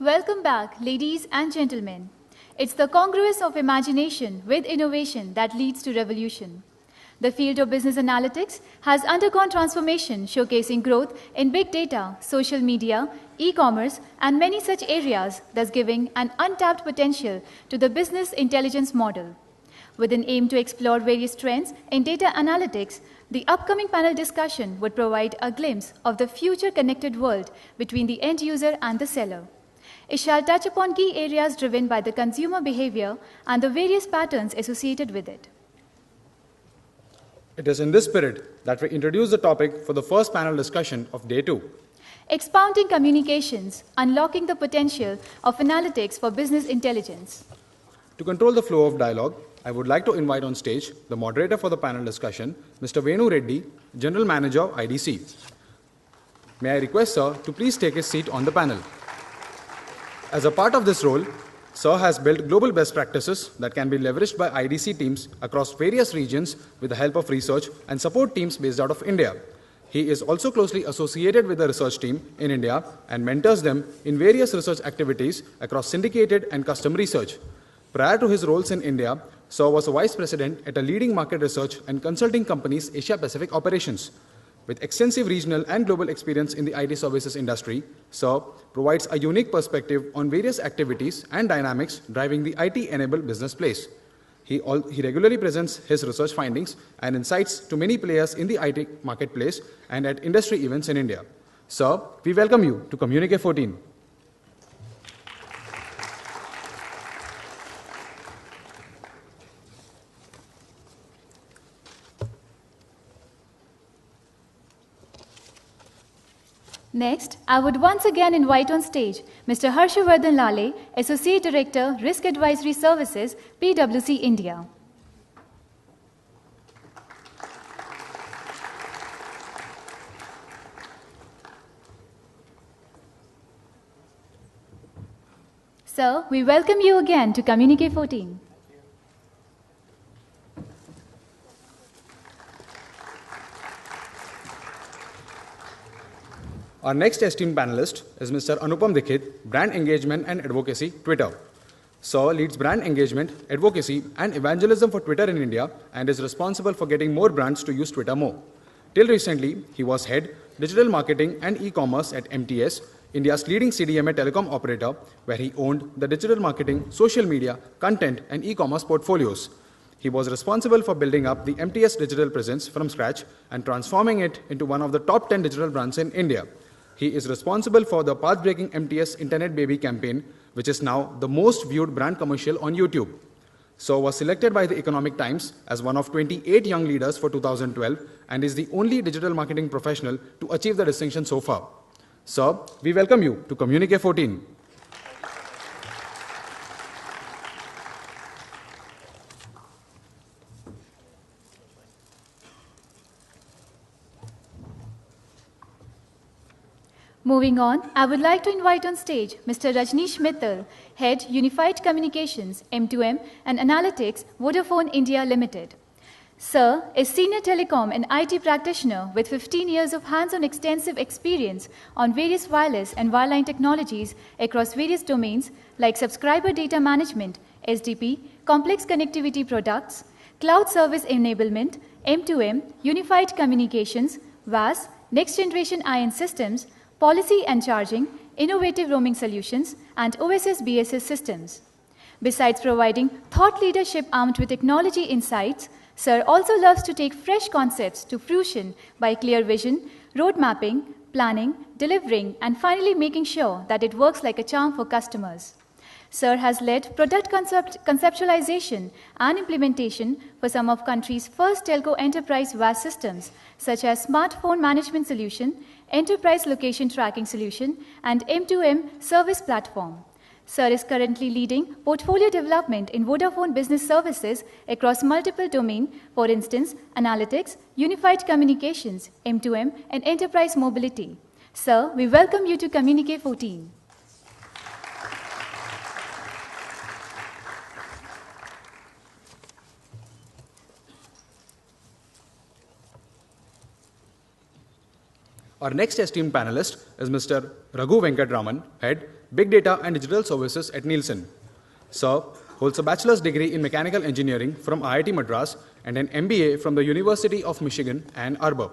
Welcome back, ladies and gentlemen. It's the congruence of imagination with innovation that leads to revolution. The field of business analytics has undergone transformation, showcasing growth in big data, social media, e-commerce, and many such areas, thus giving an untapped potential to the business intelligence model. With an aim to explore various trends in data analytics, the upcoming panel discussion would provide a glimpse of the future connected world between the end user and the seller. It shall touch upon key areas driven by the consumer behavior and the various patterns associated with it. It is in this spirit that we introduce the topic for the first panel discussion of Day 2. Expounding communications, unlocking the potential of analytics for business intelligence. To control the flow of dialogue, I would like to invite on stage the moderator for the panel discussion, Mr. Venu Reddy, General Manager of IDC. May I request Sir to please take his seat on the panel. As a part of this role, Sir has built global best practices that can be leveraged by IDC teams across various regions with the help of research and support teams based out of India. He is also closely associated with the research team in India and mentors them in various research activities across syndicated and custom research. Prior to his roles in India, Sir was a vice president at a leading market research and consulting company's Asia Pacific operations. With extensive regional and global experience in the IT services industry, Sir provides a unique perspective on various activities and dynamics driving the IT-enabled business place. He regularly presents his research findings and insights to many players in the IT marketplace and at industry events in India. Sir, we welcome you to Communique 14. Next, I would once again invite on stage Mr. Harshavardhan Lale, Associate Director, Risk Advisory Services, PwC India. Sir, we welcome you again to Communique 14. Our next esteemed panelist is Mr. Anupam Dikshit, Brand Engagement and Advocacy, Twitter. Sir leads brand engagement, advocacy, and evangelism for Twitter in India and is responsible for getting more brands to use Twitter more. Till recently, he was head digital marketing and e-commerce at MTS, India's leading CDMA telecom operator, where he owned the digital marketing, social media, content, and e-commerce portfolios. He was responsible for building up the MTS digital presence from scratch and transforming it into one of the top 10 digital brands in India. He is responsible for the path-breaking MTS Internet Baby campaign, which is now the most viewed brand commercial on YouTube. Sir was selected by the Economic Times as one of 28 young leaders for 2012 and is the only digital marketing professional to achieve the distinction so far. Sir, we welcome you to Communique 14. Moving on, I would like to invite on stage Mr. Rajneesh Mittal, Head Unified Communications, M2M and Analytics, Vodafone India Limited. Sir is Senior Telecom and IT Practitioner with 15 years of hands-on extensive experience on various wireless and wireline technologies across various domains like subscriber data management, SDP, complex connectivity products, cloud service enablement, M2M, unified communications, VAS, next-generation IN systems, policy and charging, innovative roaming solutions, and OSS-BSS systems. Besides providing thought leadership armed with technology insights, Sir also loves to take fresh concepts to fruition by clear vision, road mapping, planning, delivering, and finally making sure that it works like a charm for customers. Sir has led product conceptualization and implementation for some of country's first telco enterprise VAS systems, such as Smartphone Management Solution, Enterprise Location Tracking Solution, and M2M Service Platform. Sir is currently leading portfolio development in Vodafone Business Services across multiple domains, for instance, analytics, unified communications, M2M, and enterprise mobility. Sir, we welcome you to Communique 14. Our next esteemed panelist is Mr. Raghu Venkatraman, Head, Big Data and Digital Services at Nielsen. Sir holds a bachelor's degree in mechanical engineering from IIT Madras and an MBA from the University of Michigan, Ann Arbor.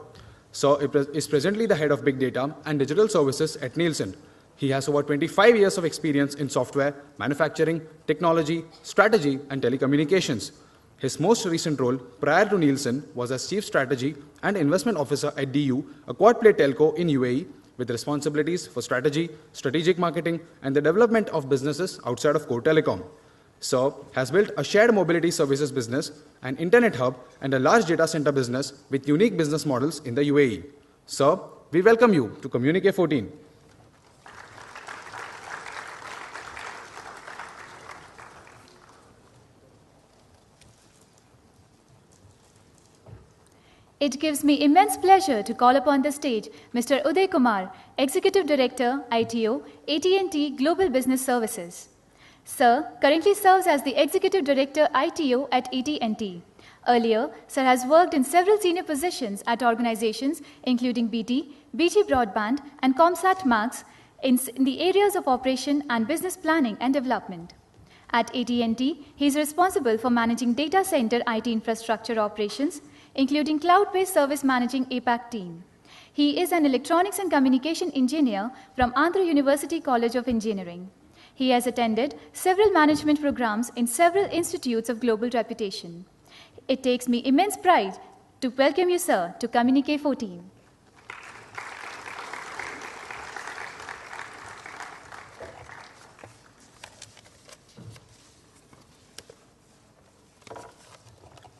Sir is presently the head of Big Data and Digital Services at Nielsen. He has over 25 years of experience in software, manufacturing, technology, strategy, and telecommunications. His most recent role prior to Nielsen was as Chief Strategy and Investment Officer at DU, a quad-play telco in UAE, with responsibilities for strategy, strategic marketing, and the development of businesses outside of core telecom. Sir has built a shared mobility services business, an internet hub, and a large data center business with unique business models in the UAE. Sir, we welcome you to Communique 14. It gives me immense pleasure to call upon the stage Mr. Uday Kumar, Executive Director, ITO, AT&T Global Business Services. Sir currently serves as the Executive Director, ITO at AT&T. Earlier, Sir has worked in several senior positions at organizations including BT, BT Broadband, and Comsat Max in the areas of operation and business planning and development. At AT&T, he is responsible for managing data center IT infrastructure operations, including cloud-based service managing APAC team. He is an electronics and communication engineer from Andhra University College of Engineering. He has attended several management programs in several institutes of global reputation. It takes me immense pride to welcome you, sir, to Communique 14.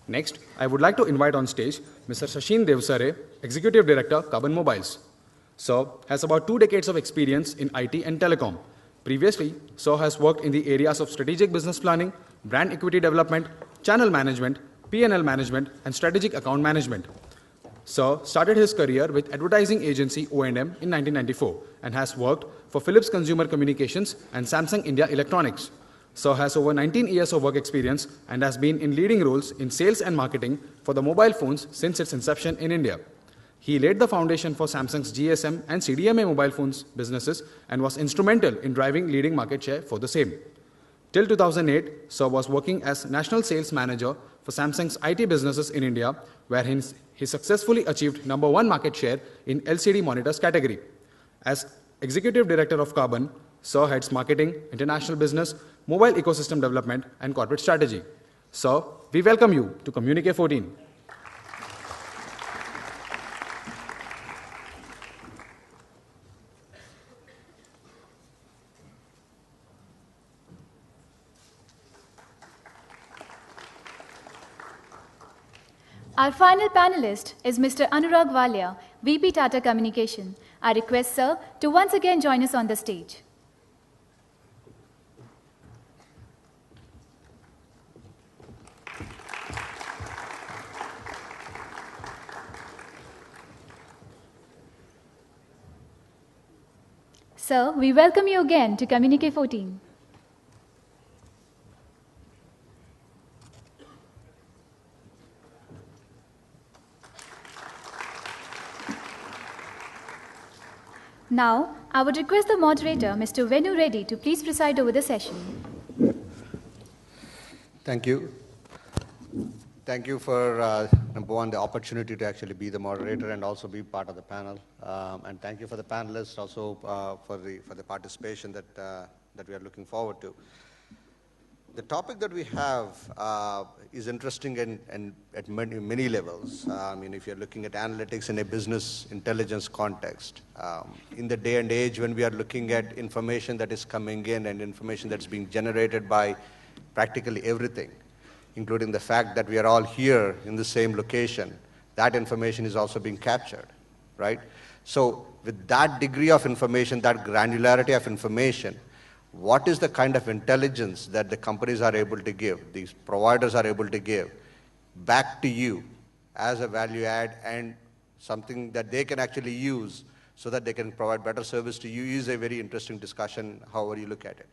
Next, I would like to invite on stage Mr. Sachin Devsare, Executive Director, Carbon Mobiles. Sir has about 2 decades of experience in IT and telecom. Previously, Sir has worked in the areas of strategic business planning, brand equity development, channel management, P&L management, and strategic account management. Sir started his career with advertising agency O&M in 1994 and has worked for Philips Consumer Communications and Samsung India Electronics. Sir has over 19 years of work experience and has been in leading roles in sales and marketing for the mobile phones since its inception in India. He laid the foundation for Samsung's GSM and CDMA mobile phones businesses and was instrumental in driving leading market share for the same. Till 2008, Sir was working as National Sales Manager for Samsung's IT businesses in India, where he successfully achieved #1 market share in LCD monitors category. As Executive Director of Carbon, Sir heads marketing, international business, mobile ecosystem development, and corporate strategy. Sir, we welcome you to Communique 14. Our final panelist is Mr. Anurag Walia, VP Tata Communication. I request Sir to once again join us on the stage. Sir, we welcome you again to Communique 14. Now, I would request the moderator, Mr. Venu Reddy, to please preside over the session. Thank you. Thank you for, number one, the opportunity to actually be the moderator and also be part of the panel. And thank you for the panelists also for the participation that we are looking forward to. The topic that we have is interesting and at many levels. I mean, if you're looking at analytics in a business intelligence context, in the day and age when we are looking at information that is coming in and information that's being generated by practically everything, including the fact that we are all here in the same location, that information is also being captured, right? So with that degree of information, that granularity of information, what is the kind of intelligence that the companies are able to give, these providers are able to give back to you as a value add and something that they can actually use so that they can provide better service to you is a very interesting discussion, however you look at it.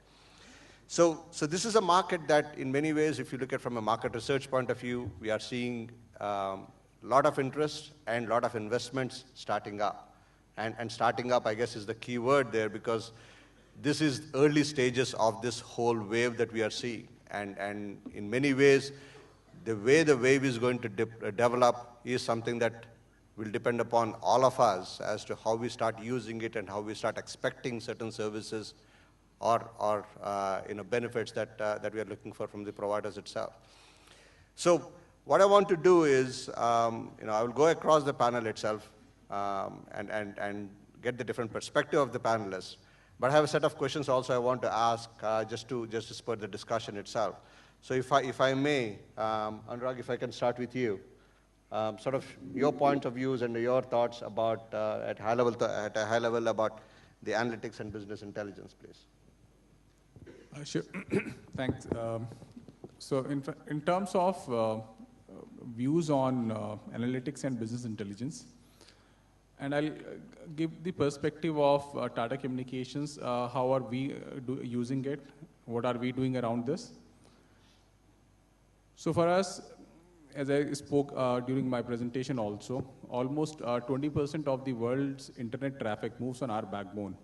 So this is a market that in many ways, if you look at from a market research point of view, we are seeing a lot of interest and a lot of investments starting up. And starting up, I guess, is the key word there, because this is early stages of this whole wave that we are seeing. And in many ways, the way the wave is going to develop is something that will depend upon all of us as to how we start using it and how we start expecting certain services or benefits that we are looking for from the providers itself. So what I want to do is, I will go across the panel itself and get the different perspective of the panelists. But I have a set of questions also I want to ask just to spur the discussion itself. So if I may, Anurag, if I can start with you, sort of your point of views and your thoughts about at a high level about the analytics and business intelligence, please. Sure. Thanks. So in terms of views on analytics and business intelligence, and I'll give the perspective of Tata Communications, how are we using it, what are we doing around this. So for us, as I spoke during my presentation also, almost 20% of the world's internet traffic moves on our backbone.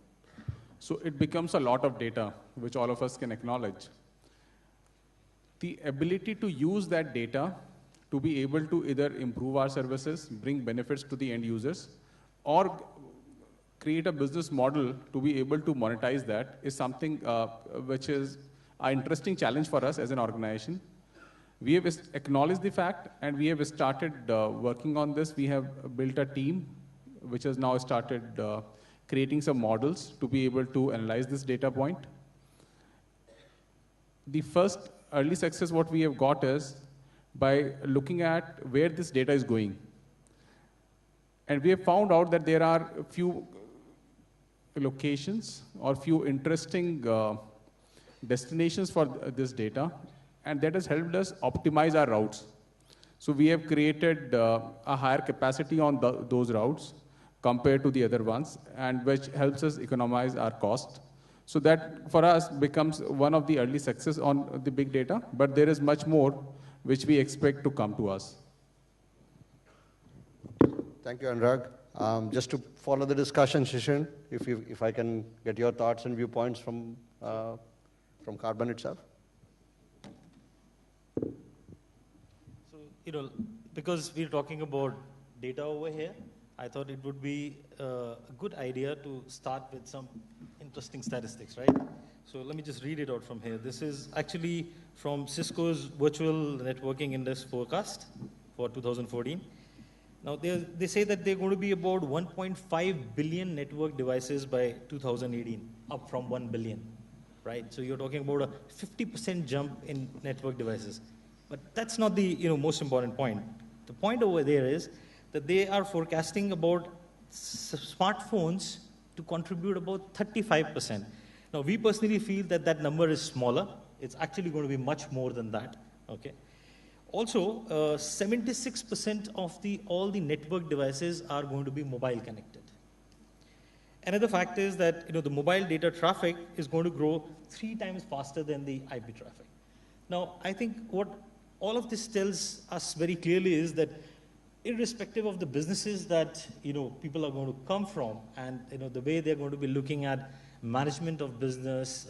So it becomes a lot of data, which all of us can acknowledge. The ability to use that data to be able to either improve our services, bring benefits to the end users, or create a business model to be able to monetize that is something which is an interesting challenge for us as an organization. We have acknowledged the fact, and we have started working on this. We have built a team which has now started creating some models to be able to analyze this data point. The first early success what we have got is by looking at where this data is going. And we have found out that there are a few locations or few interesting destinations for this data, and that has helped us optimize our routes. So we have created a higher capacity on those routes compared to the other ones, and which helps us economize our cost. So that, for us, becomes one of the early success on the big data, but there is much more which we expect to come to us. Thank you, Anurag. Just to follow the discussion, Shishir, if I can get your thoughts and viewpoints from Carbon itself. So, because we're talking about data over here, I thought it would be a good idea to start with some interesting statistics, right? So let me just read it out from here. This is actually from Cisco's Virtual Networking Index forecast for 2014. Now, they say that they're going to be about 1.5 billion network devices by 2018, up from 1 billion, right? So you're talking about a 50% jump in network devices. But that's not the most important point. The point over there is that they are forecasting about smartphones to contribute about 35%. Now, we personally feel that that number is smaller. It's actually going to be much more than that, okay? Also, 76% of all the network devices are going to be mobile connected. Another fact is that the mobile data traffic is going to grow 3 times faster than the IP traffic. Now, I think what all of this tells us very clearly is that irrespective of the businesses that people are going to come from, and the way they're going to be looking at management of business,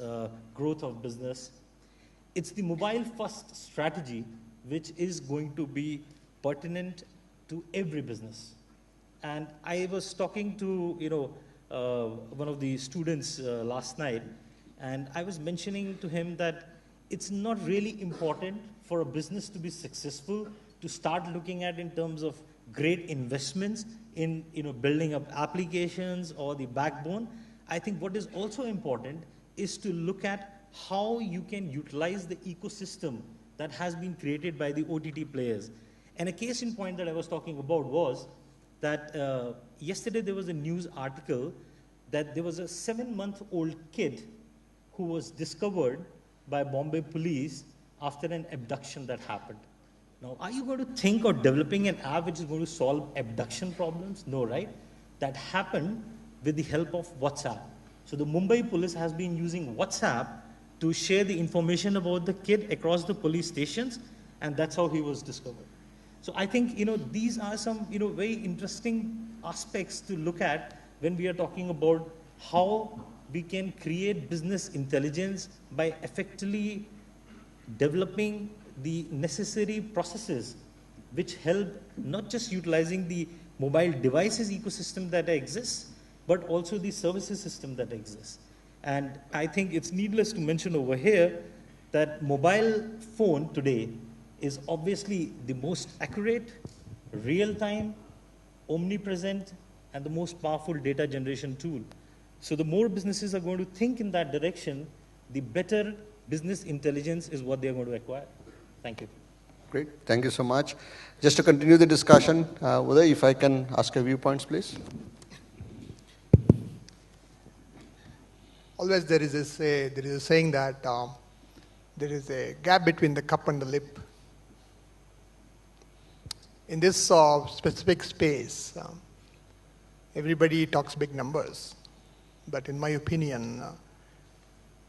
growth of business, it's the mobile first strategy which is going to be pertinent to every business. And I was talking to one of the students last night, and I was mentioning to him that it's not really important for a business to be successful to start looking at in terms of great investments in building up applications or the backbone. I think what is also important is to look at how you can utilize the ecosystem that has been created by the OTT players. And a case in point that I was talking about was that yesterday there was a news article that there was a 7-month-old kid who was discovered by Bombay police after an abduction that happened. Now, are you going to think of developing an app which is going to solve abduction problems? No, right? That happened with the help of WhatsApp. So the Mumbai police has been using WhatsApp to share the information about the kid across the police stations, and that's how he was discovered. So I think, these are some, very interesting aspects to look at when we are talking about how we can create business intelligence by effectively developing the necessary processes which help not just utilizing the mobile devices ecosystem that exists, but also the services system that exists. And I think it's needless to mention over here that mobile phone today is obviously the most accurate, real-time, omnipresent, and the most powerful data generation tool. So the more businesses are going to think in that direction, the better business intelligence is what they are going to acquire. Thank you. Great, thank you so much. Just to continue the discussion, Uday, if I can ask your viewpoints, please. Always there is a saying that there is a gap between the cup and the lip. In this specific space, everybody talks big numbers, but in my opinion,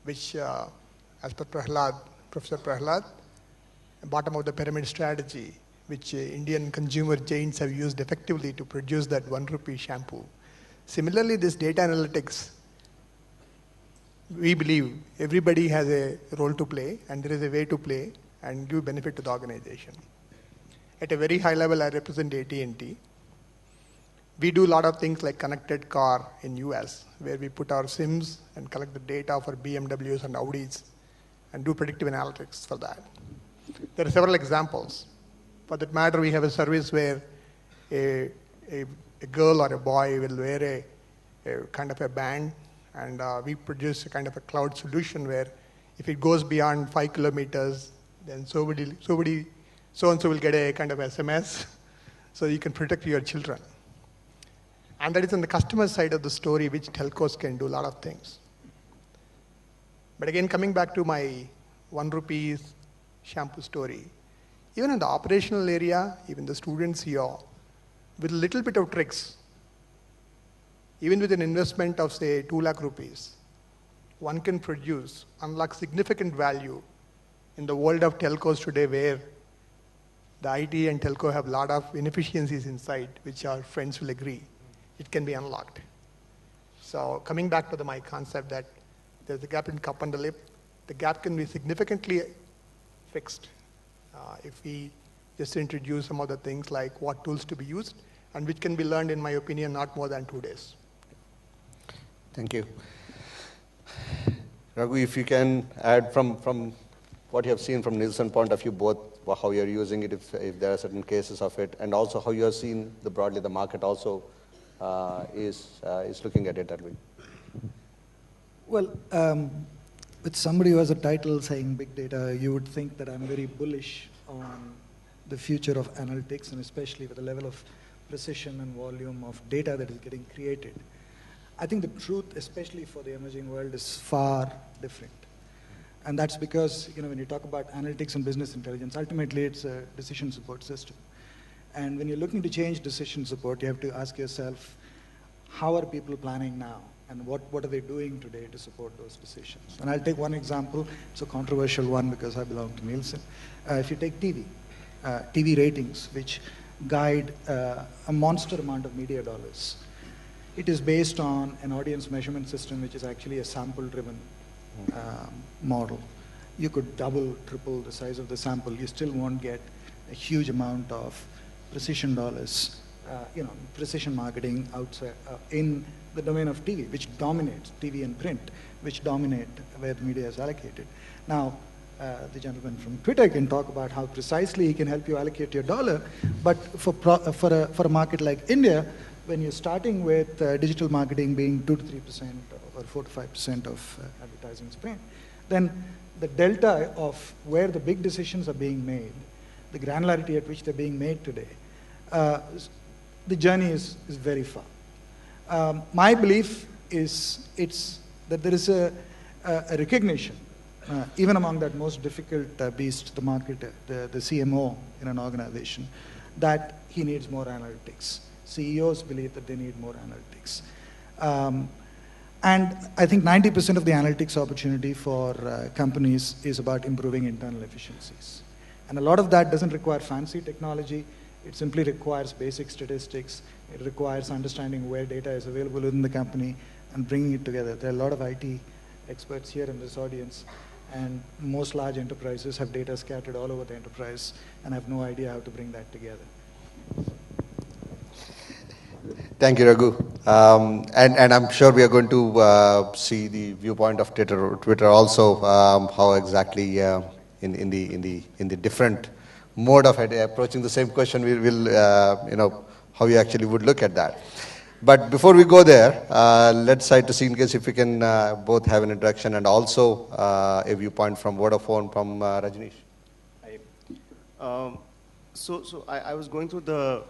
which as per Professor Prahlad, bottom of the pyramid strategy, which Indian consumer giants have used effectively to produce that 1 rupee shampoo. Similarly, this data analytics, we believe everybody has a role to play, and there is a way to play and give benefit to the organization. At a very high level, I represent AT&T. We do a lot of things like connected car in US, where we put our SIMs and collect the data for BMWs and Audis and do predictive analytics for that. There are several examples. For that matter, we have a service where a girl or a boy will wear a kind of a band, and we produce a kind of a cloud solution where if it goes beyond 5 kilometers, then so-and-so will get a kind of SMS, so you can protect your children. And that is on the customer side of the story, which telcos can do a lot of things. But again, coming back to my 1 rupee shampoo story, even in the operational area, even the students here, with a little bit of tricks, even with an investment of say 2 lakh rupees, one can unlock significant value in the world of telcos today, where the IT and telco have a lot of inefficiencies inside, which our friends will agree. It can be unlocked. So coming back to my concept that there's a gap in cup and the lip, the gap can be significantly fixed if we just introduce some other things like what tools to be used, and which can be learned, in my opinion, not more than 2 days. Thank you. Raghu, if you can add from what you have seen from Nielsen point of view, both how you're using it, if there are certain cases of it, and also how you are seeing broadly the market also is looking at it that way. Well, with somebody who has a title saying big data, you would think that I'm very bullish on the future of analytics, and especially with the level of precision and volume of data that is getting created. I think the truth, especially for the emerging world, is far different. And that's because, when you talk about analytics and business intelligence, ultimately it's a decision support system. And when you're looking to change decision support, you have to ask yourself, how are people planning now? And what are they doing today to support those decisions? And I'll take one example. It's a controversial one because I belong to Nielsen. If you take TV, TV ratings, which guide a monster amount of media dollars, it is based on an audience measurement system, which is actually a sample-driven model. You could double, triple the size of the sample. You still won't get a huge amount of precision dollars, precision marketing outside in the domain of TV, which dominates TV and print, which dominate where the media is allocated. Now, the gentleman from Twitter can talk about how precisely he can help you allocate your dollar, but for a market like India, when you're starting with digital marketing being 2 to 3% or 4 to 5% of advertising spend, then the delta of where the big decisions are being made, the granularity at which they're being made today, the journey is very far. My belief is that there is a recognition, even among that most difficult beast, the marketer, the CMO in an organization, that he needs more analytics. CEOs believe that they need more analytics. And I think 90% of the analytics opportunity for companies is about improving internal efficiencies. And a lot of that doesn't require fancy technology. It simply requires basic statistics. It requires understanding where data is available within the company and bringing it together. There are a lot of IT experts here in this audience, and most large enterprises have data scattered all over the enterprise and have no idea how to bring that together. Thank you, Raghu. And I'm sure we are going to see the viewpoint of Twitter also, how exactly in the different mode of approaching the same question, we will, how you actually would look at that. But before we go there, let's try to see in case if we can both have an introduction and also a viewpoint from Vodafone from Rajneesh. So I was going through the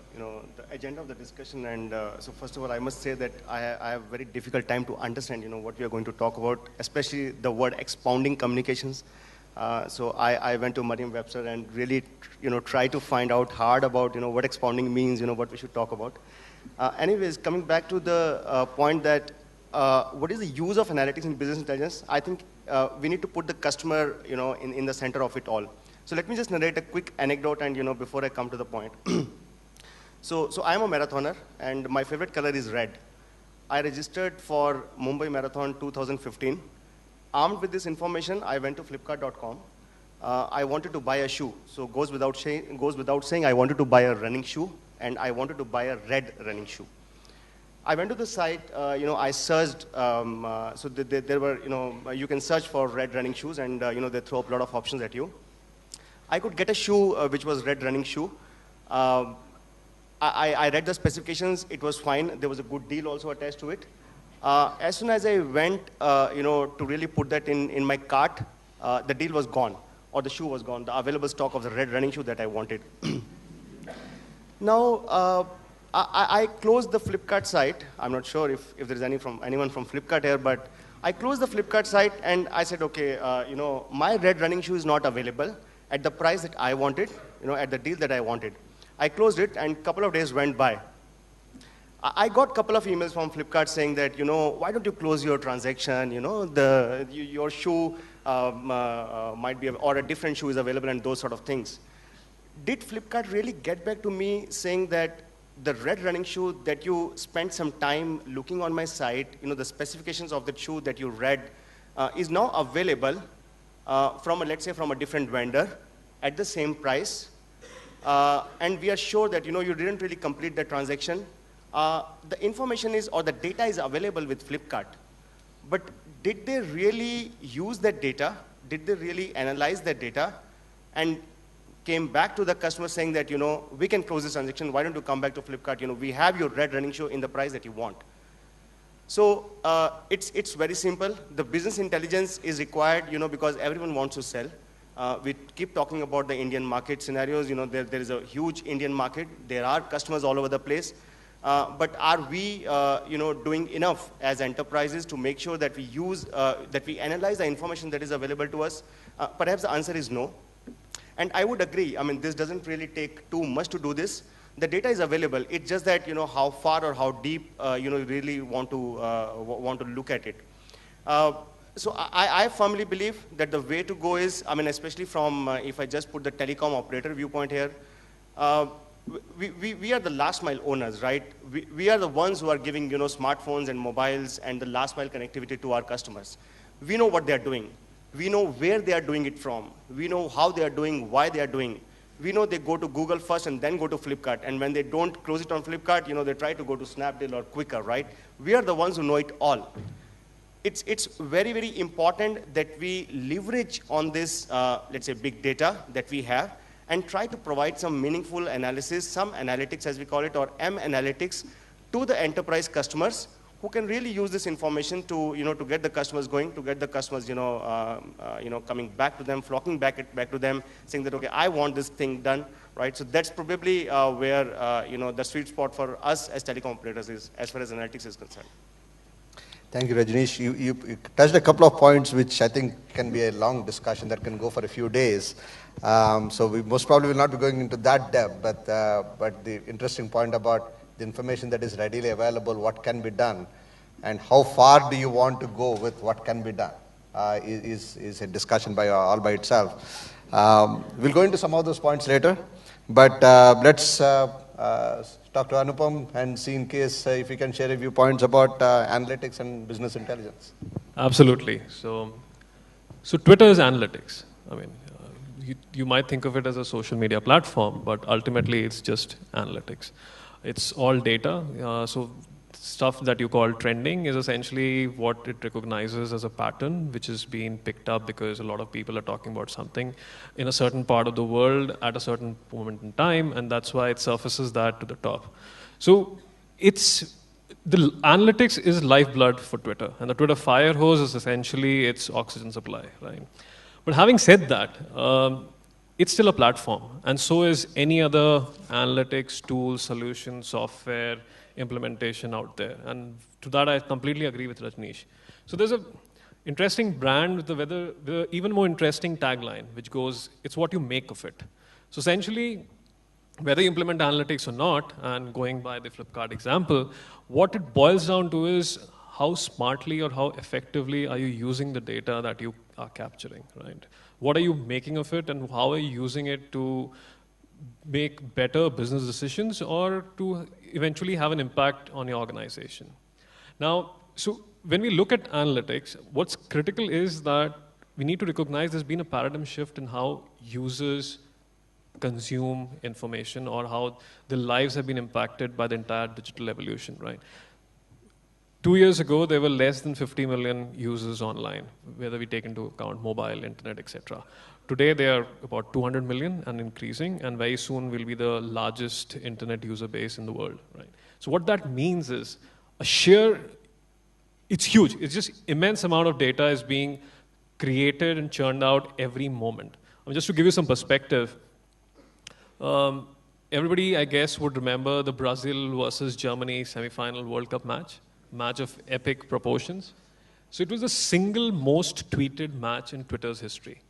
agenda of the discussion, and so first of all, I must say that I have a very difficult time to understand, what we are going to talk about, especially the word expounding communications. So I went to Merriam-Webster and really, try to find out hard about, what expounding means, what we should talk about. Anyways, coming back to the point that what is the use of analytics in business intelligence, I think we need to put the customer, in the center of it all. So let me just narrate a quick anecdote and, before I come to the point. So I'm a marathoner, and my favorite color is red. I registered for Mumbai Marathon 2015. Armed with this information, I went to Flipkart.com. I wanted to buy a shoe. So goes without saying, I wanted to buy a running shoe, and I wanted to buy a red running shoe. I went to the site, I searched, so there were, you can search for red running shoes, and, they throw up a lot of options at you. I could get a shoe which was red running shoe. I read the specifications, it was fine. There was a good deal also attached to it. As soon as I went, to really put that in my cart, the deal was gone, or the shoe was gone, the available stock of the red running shoe that I wanted. Now, I closed the Flipkart site. I'm not sure if there's anyone from Flipkart here, but I closed the Flipkart site and I said, okay, my red running shoe is not available at the price that I wanted, at the deal that I wanted. I closed it, and a couple of days went by. I got a couple of emails from Flipkart saying that, why don't you close your transaction, your shoe might be, or a different shoe is available, and those sort of things. Did Flipkart really get back to me saying that the red running shoe that you spent some time looking on my site, the specifications of the shoe that you read is now available let's say from a different vendor at the same price, and we are sure that, you didn't really complete the transaction. The information is, or the data is available with Flipkart, but did they really use that data? Did they really analyze that data and came back to the customer saying that, we can close this transaction, why don't you come back to Flipkart, we have your red running shoe in the price that you want. So it's very simple. The business intelligence is required, because everyone wants to sell. We keep talking about the Indian market scenarios, there is a huge Indian market, there are customers all over the place. But are we, doing enough as enterprises to make sure that we use, that we analyze the information that is available to us? Perhaps the answer is no. And I would agree, this doesn't really take too much to do this. The data is available. It's just that, how far or how deep, you really want to look at it. So I firmly believe that the way to go is, especially from, if I just put the telecom operator viewpoint here, we are the last mile owners, right? We are the ones who are giving, smartphones and mobiles and the last mile connectivity to our customers. We know what they are doing. We know where they are doing it from. We know how they are doing, why they are doing. We know they go to Google first and then go to Flipkart. And when they don't close it on Flipkart, they try to go to Snapdeal or Quikr, right? We are the ones who know it all. It's very, very important that we leverage on this, let's say, big data that we have and try to provide some meaningful analysis, some analytics as we call it, or M-analytics to the enterprise customers who can really use this information to, to get the customers going, to get the customers, coming back to them, flocking back to them, saying that, okay, I want this thing done, right? So that's probably where, the sweet spot for us as telecom operators is, as far as analytics is concerned. Thank you, Rajneesh. You touched a couple of points which I think can be a long discussion that can go for a few days. So we most probably will not be going into that depth, but the interesting point about the information that is readily available, what can be done, and how far do you want to go with what can be done is a discussion all by itself. We'll go into some of those points later. But let's talk to Anupam and see in case if you can share a few points about analytics and business intelligence. Absolutely. So Twitter is analytics. I mean, you might think of it as a social media platform, but ultimately it's just analytics. It's all data. So stuff that you call trending is essentially what it recognizes as a pattern, which is being picked up because a lot of people are talking about something in a certain part of the world at a certain moment in time, and that's why it surfaces that to the top. So the analytics is lifeblood for Twitter, and the Twitter fire hose is essentially its oxygen supply, right? But having said that, it's still a platform, and so is any other analytics tool, solution, software, implementation out there. And to that, I completely agree with Rajneesh. So there's an interesting brand with the even more interesting tagline, which goes, it's what you make of it. So essentially, whether you implement analytics or not, and going by the Flipkart example, what it boils down to is how smartly or how effectively are you using the data that you are capturing, right? What are you making of it, and how are you using it to make better business decisions or to eventually have an impact on your organization? Now, so when we look at analytics, what's critical is that we need to recognize there's been a paradigm shift in how users consume information or how their lives have been impacted by the entire digital evolution, right? 2 years ago, there were less than 50 million users online, whether we take into account mobile, internet, etc. Today, they are about 200 million and increasing, and very soon will be the largest internet user base in the world, right? So what that means is it's huge. It's just immense amount of data is being created and churned out every moment. I mean, just to give you some perspective, everybody, I guess, would remember the Brazil versus Germany semi-final World Cup match of epic proportions. So it was the single most tweeted match in Twitter's history.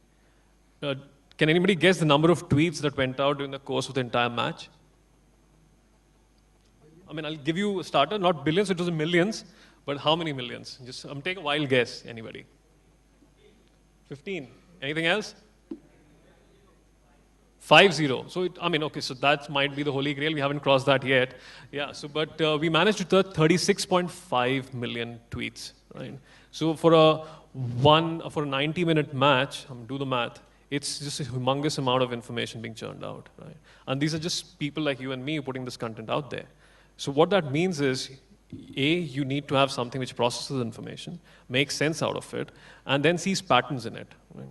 Can anybody guess the number of tweets that went out during the course of the entire match? I mean, I'll give you a starter, not billions, it was in millions, but how many millions? I'm taking a wild guess, anybody? 15. Anything else? 50. So, okay, so that might be the holy grail. We haven't crossed that yet. Yeah, so, but we managed to touch 36.5 million tweets, right? So for a 90-minute match, do the math, it's just a humongous amount of information being churned out, right? And these are just people like you and me putting this content out there. So what that means is, you need to have something which processes information, makes sense out of it, and then sees patterns in it, right?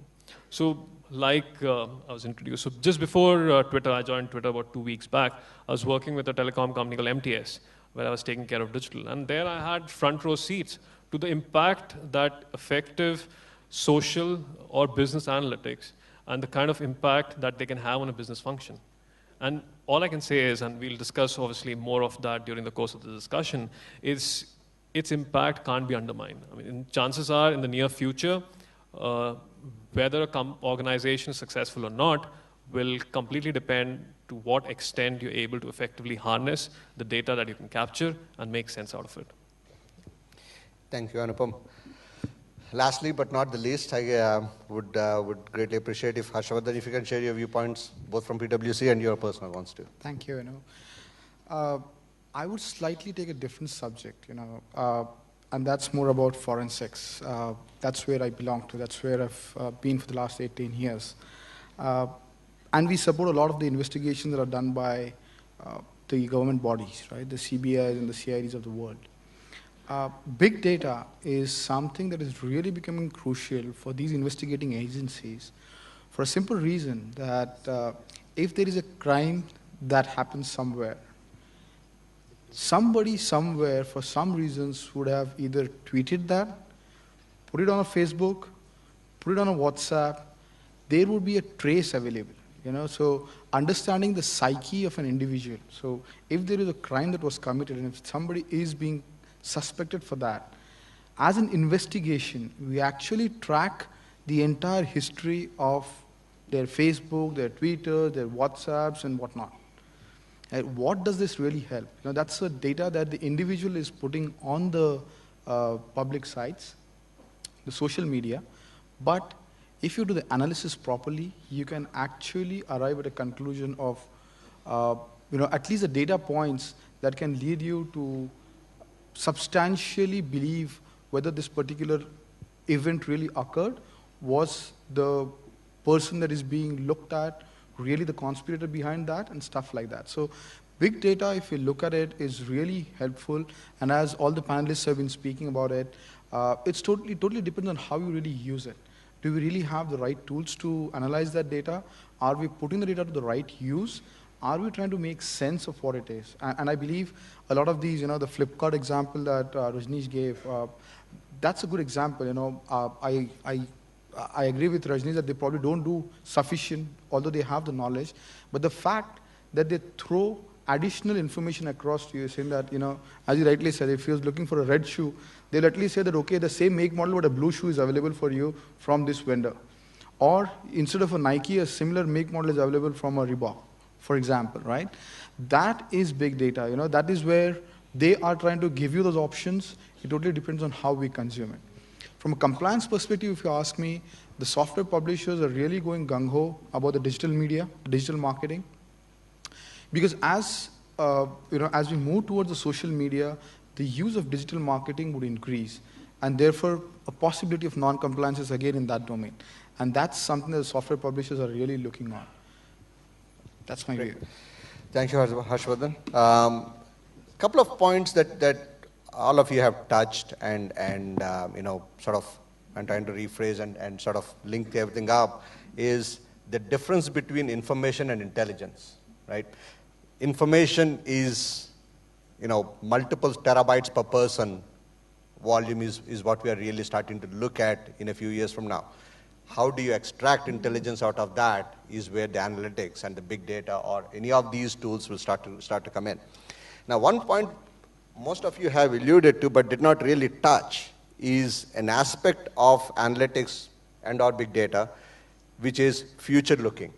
So, like I was introduced. So just before Twitter, I joined Twitter about 2 weeks back. I was working with a telecom company called MTS, where I was taking care of digital. And there I had front row seats to the impact that effective social or business analytics and the kind of impact that they can have on a business function. And all I can say is, and we'll discuss obviously more of that during the course of the discussion, is its impact can't be undermined. I mean, chances are in the near future, whether an organization is successful or not will completely depend to what extent you're able to effectively harness the data that you can capture and make sense out of it. Thank you, Anupam. Lastly, but not the least, I would greatly appreciate if Harshavardhan, if you can share your viewpoints, both from PwC and your personal ones too. Thank you. I would slightly take a different subject, and that's more about forensics. That's where I belong to. That's where I've been for the last 18 years. And we support a lot of the investigations that are done by the government bodies, right? The CBIs and the CIDs of the world. Big data is something that is really becoming crucial for these investigating agencies for a simple reason that if there is a crime that happens somewhere, somebody somewhere for some reasons would have either tweeted that, put it on a Facebook, put it on a WhatsApp, there would be a trace available. So understanding the psyche of an individual. So if there is a crime that was committed and if somebody is being suspected for that, as an investigation, we actually track the entire history of their Facebook, their Twitter, their WhatsApps, and whatnot. What does this really help? That's the data that the individual is putting on the public sites, the social media. But if you do the analysis properly, you can actually arrive at a conclusion of at least the data points that can lead you to substantially believe whether this particular event really occurred. Was the person that is being looked at really the conspirator behind that, and stuff like that. So big data, if you look at it, is really helpful. And as all the panelists have been speaking about it, it's totally depends on how you really use it. Do we really have the right tools to analyze that data? Are we putting the data to the right use? Are we trying to make sense of what it is? And I believe a lot of these, the Flipkart example that Rajneesh gave, that's a good example. I agree with Rajneesh that they probably don't do sufficient, although they have the knowledge. But the fact that they throw additional information across to you, saying that, as you rightly said, if you're looking for a red shoe, they'll at least say that, okay, the same make model, but a blue shoe is available for you from this vendor. Or instead of a Nike, a similar make model is available from a Reebok, for example, right? That is big data. That is where they are trying to give you those options. It totally depends on how we consume it. From a compliance perspective, if you ask me, the software publishers are really going gung-ho about the digital media, digital marketing. Because as we move towards the social media, the use of digital marketing would increase. And therefore, a possibility of non-compliance is again in that domain. And that's something that the software publishers are really looking on. That's my view. Thank you, Harshvardhan. Couple of points that all of you have touched, and sort of, I'm trying to rephrase and sort of link everything up, is the difference between information and intelligence, right? Information is, multiple terabytes per person volume is what we are really starting to look at in a few years from now. How do you extract intelligence out of that is where the analytics and the big data or any of these tools will start to come in. Now, one point most of you have alluded to but did not really touch is an aspect of analytics and or big data, which is future looking,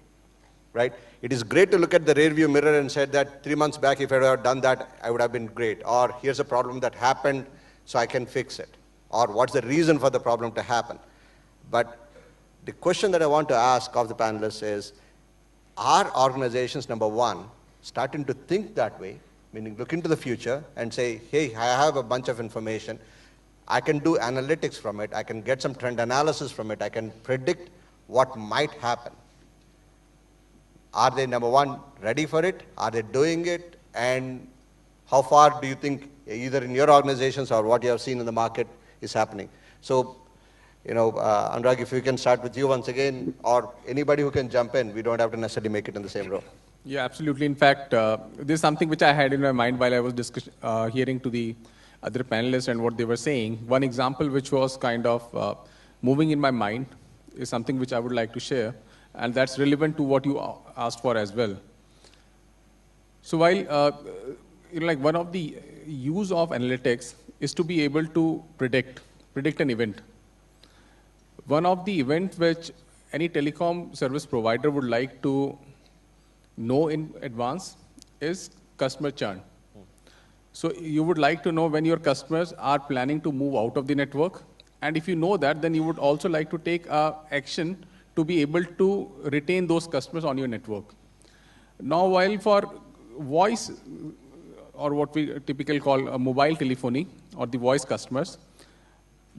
right? It is great to look at the rear view mirror and say that 3 months back, if I had done that, I would have been great. Or here's a problem that happened, so I can fix it. Or what's the reason for the problem to happen? But the question that I want to ask of the panelists is, are organizations, number one, starting to think that way, meaning look into the future and say, hey, I have a bunch of information. I can do analytics from it. I can get some trend analysis from it. I can predict what might happen. Are they, number one, ready for it? Are they doing it? And how far do you think, either in your organizations or what you have seen in the market, is happening? So, Anurag, if we can start with you once again, or anybody who can jump in. We don't have to necessarily make it in the same row. Yeah, absolutely. In fact, this is something which I had in my mind while I was hearing to the other panelists and what they were saying. One example which was kind of moving in my mind is something which I would like to share, and that's relevant to what you asked for as well. So while, one of the use of analytics is to be able to predict an event. One of the events which any telecom service provider would like to know in advance is customer churn. So you would like to know when your customers are planning to move out of the network. And if you know that, then you would also like to take action to be able to retain those customers on your network. Now, while for voice, or what we typically call mobile telephony, or the voice customers,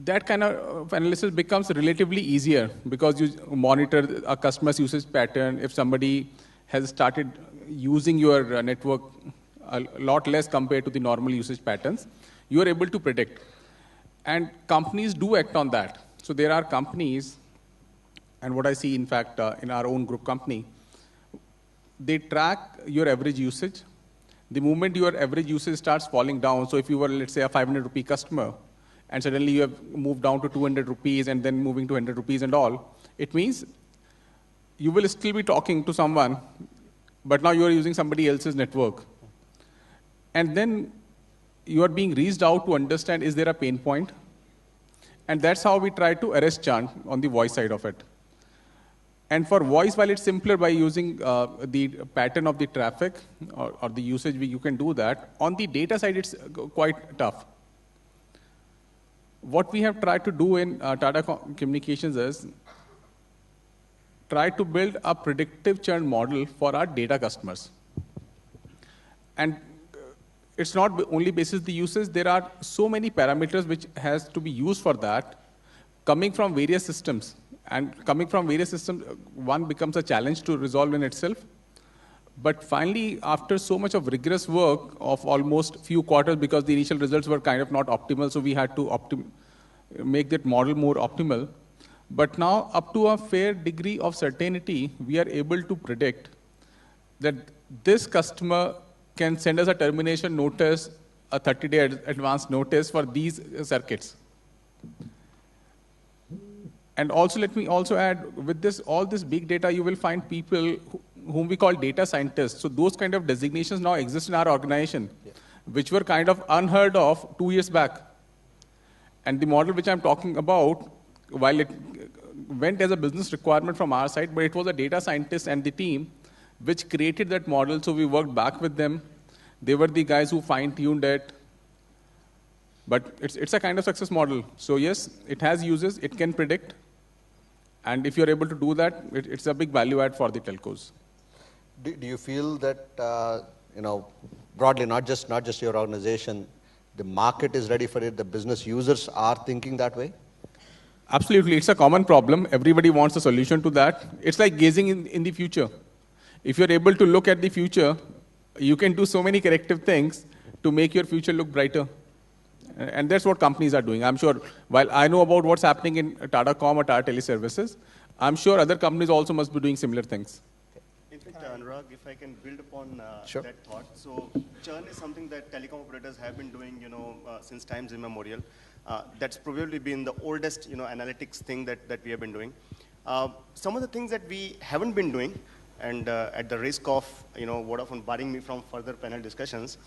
that kind of analysis becomes relatively easier because you monitor a customer's usage pattern. If somebody has started using your network a lot less compared to the normal usage patterns, you are able to predict. And companies do act on that. So there are companies, and what I see, in fact, in our own group company, they track your average usage. The moment your average usage starts falling down, so if you were, let's say, a 500 rupee customer, and suddenly you have moved down to 200 rupees and then moving to 100 rupees and all, it means you will still be talking to someone, but now you are using somebody else's network. And then you are being reached out to understand, is there a pain point? And that's how we try to arrest churn on the voice side of it. And for voice, while it's simpler by using the pattern of the traffic or the usage, you can do that. On the data side, it's quite tough. What we have tried to do in Tata Communications is try to build a predictive churn model for our data customers. And it's not only basis the usage, there are so many parameters which has to be used for that, coming from various systems. And coming from various systems, one becomes a challenge to resolve in itself. But finally, after so much of rigorous work of almost few quarters, because the initial results were kind of not optimal, so we had to make that model more optimal. But now, up to a fair degree of certainty, we are able to predict that this customer can send us a termination notice, a 30-day advance notice for these circuits. And also, let me also add, with this, all this big data, you will find people whom we call data scientists. So those kind of designations now exist in our organization, which were kind of unheard of 2 years back. And the model which I'm talking about, while it went as a business requirement from our side, but it was a data scientist and the team which created that model, so we worked back with them. They were the guys who fine-tuned it. But it's a kind of success model. So yes, it has uses, it can predict. And if you're able to do that, it's a big value add for the telcos. Do you feel that, broadly, not just your organization, the market is ready for it, the business users are thinking that way? Absolutely, it's a common problem. Everybody wants a solution to that. It's like gazing in the future. If you're able to look at the future, you can do so many corrective things to make your future look brighter. And that's what companies are doing. I'm sure, while I know about what's happening in Tata Com or Tata Teleservices, I'm sure other companies also must be doing similar things. In fact, Anurag, if I can build upon Sure. that thought. So churn is something that telecom operators have been doing, since times immemorial. That's probably been the oldest, analytics thing that we have been doing. Some of the things that we haven't been doing, and at the risk of, Vodafone barring me from further panel discussions,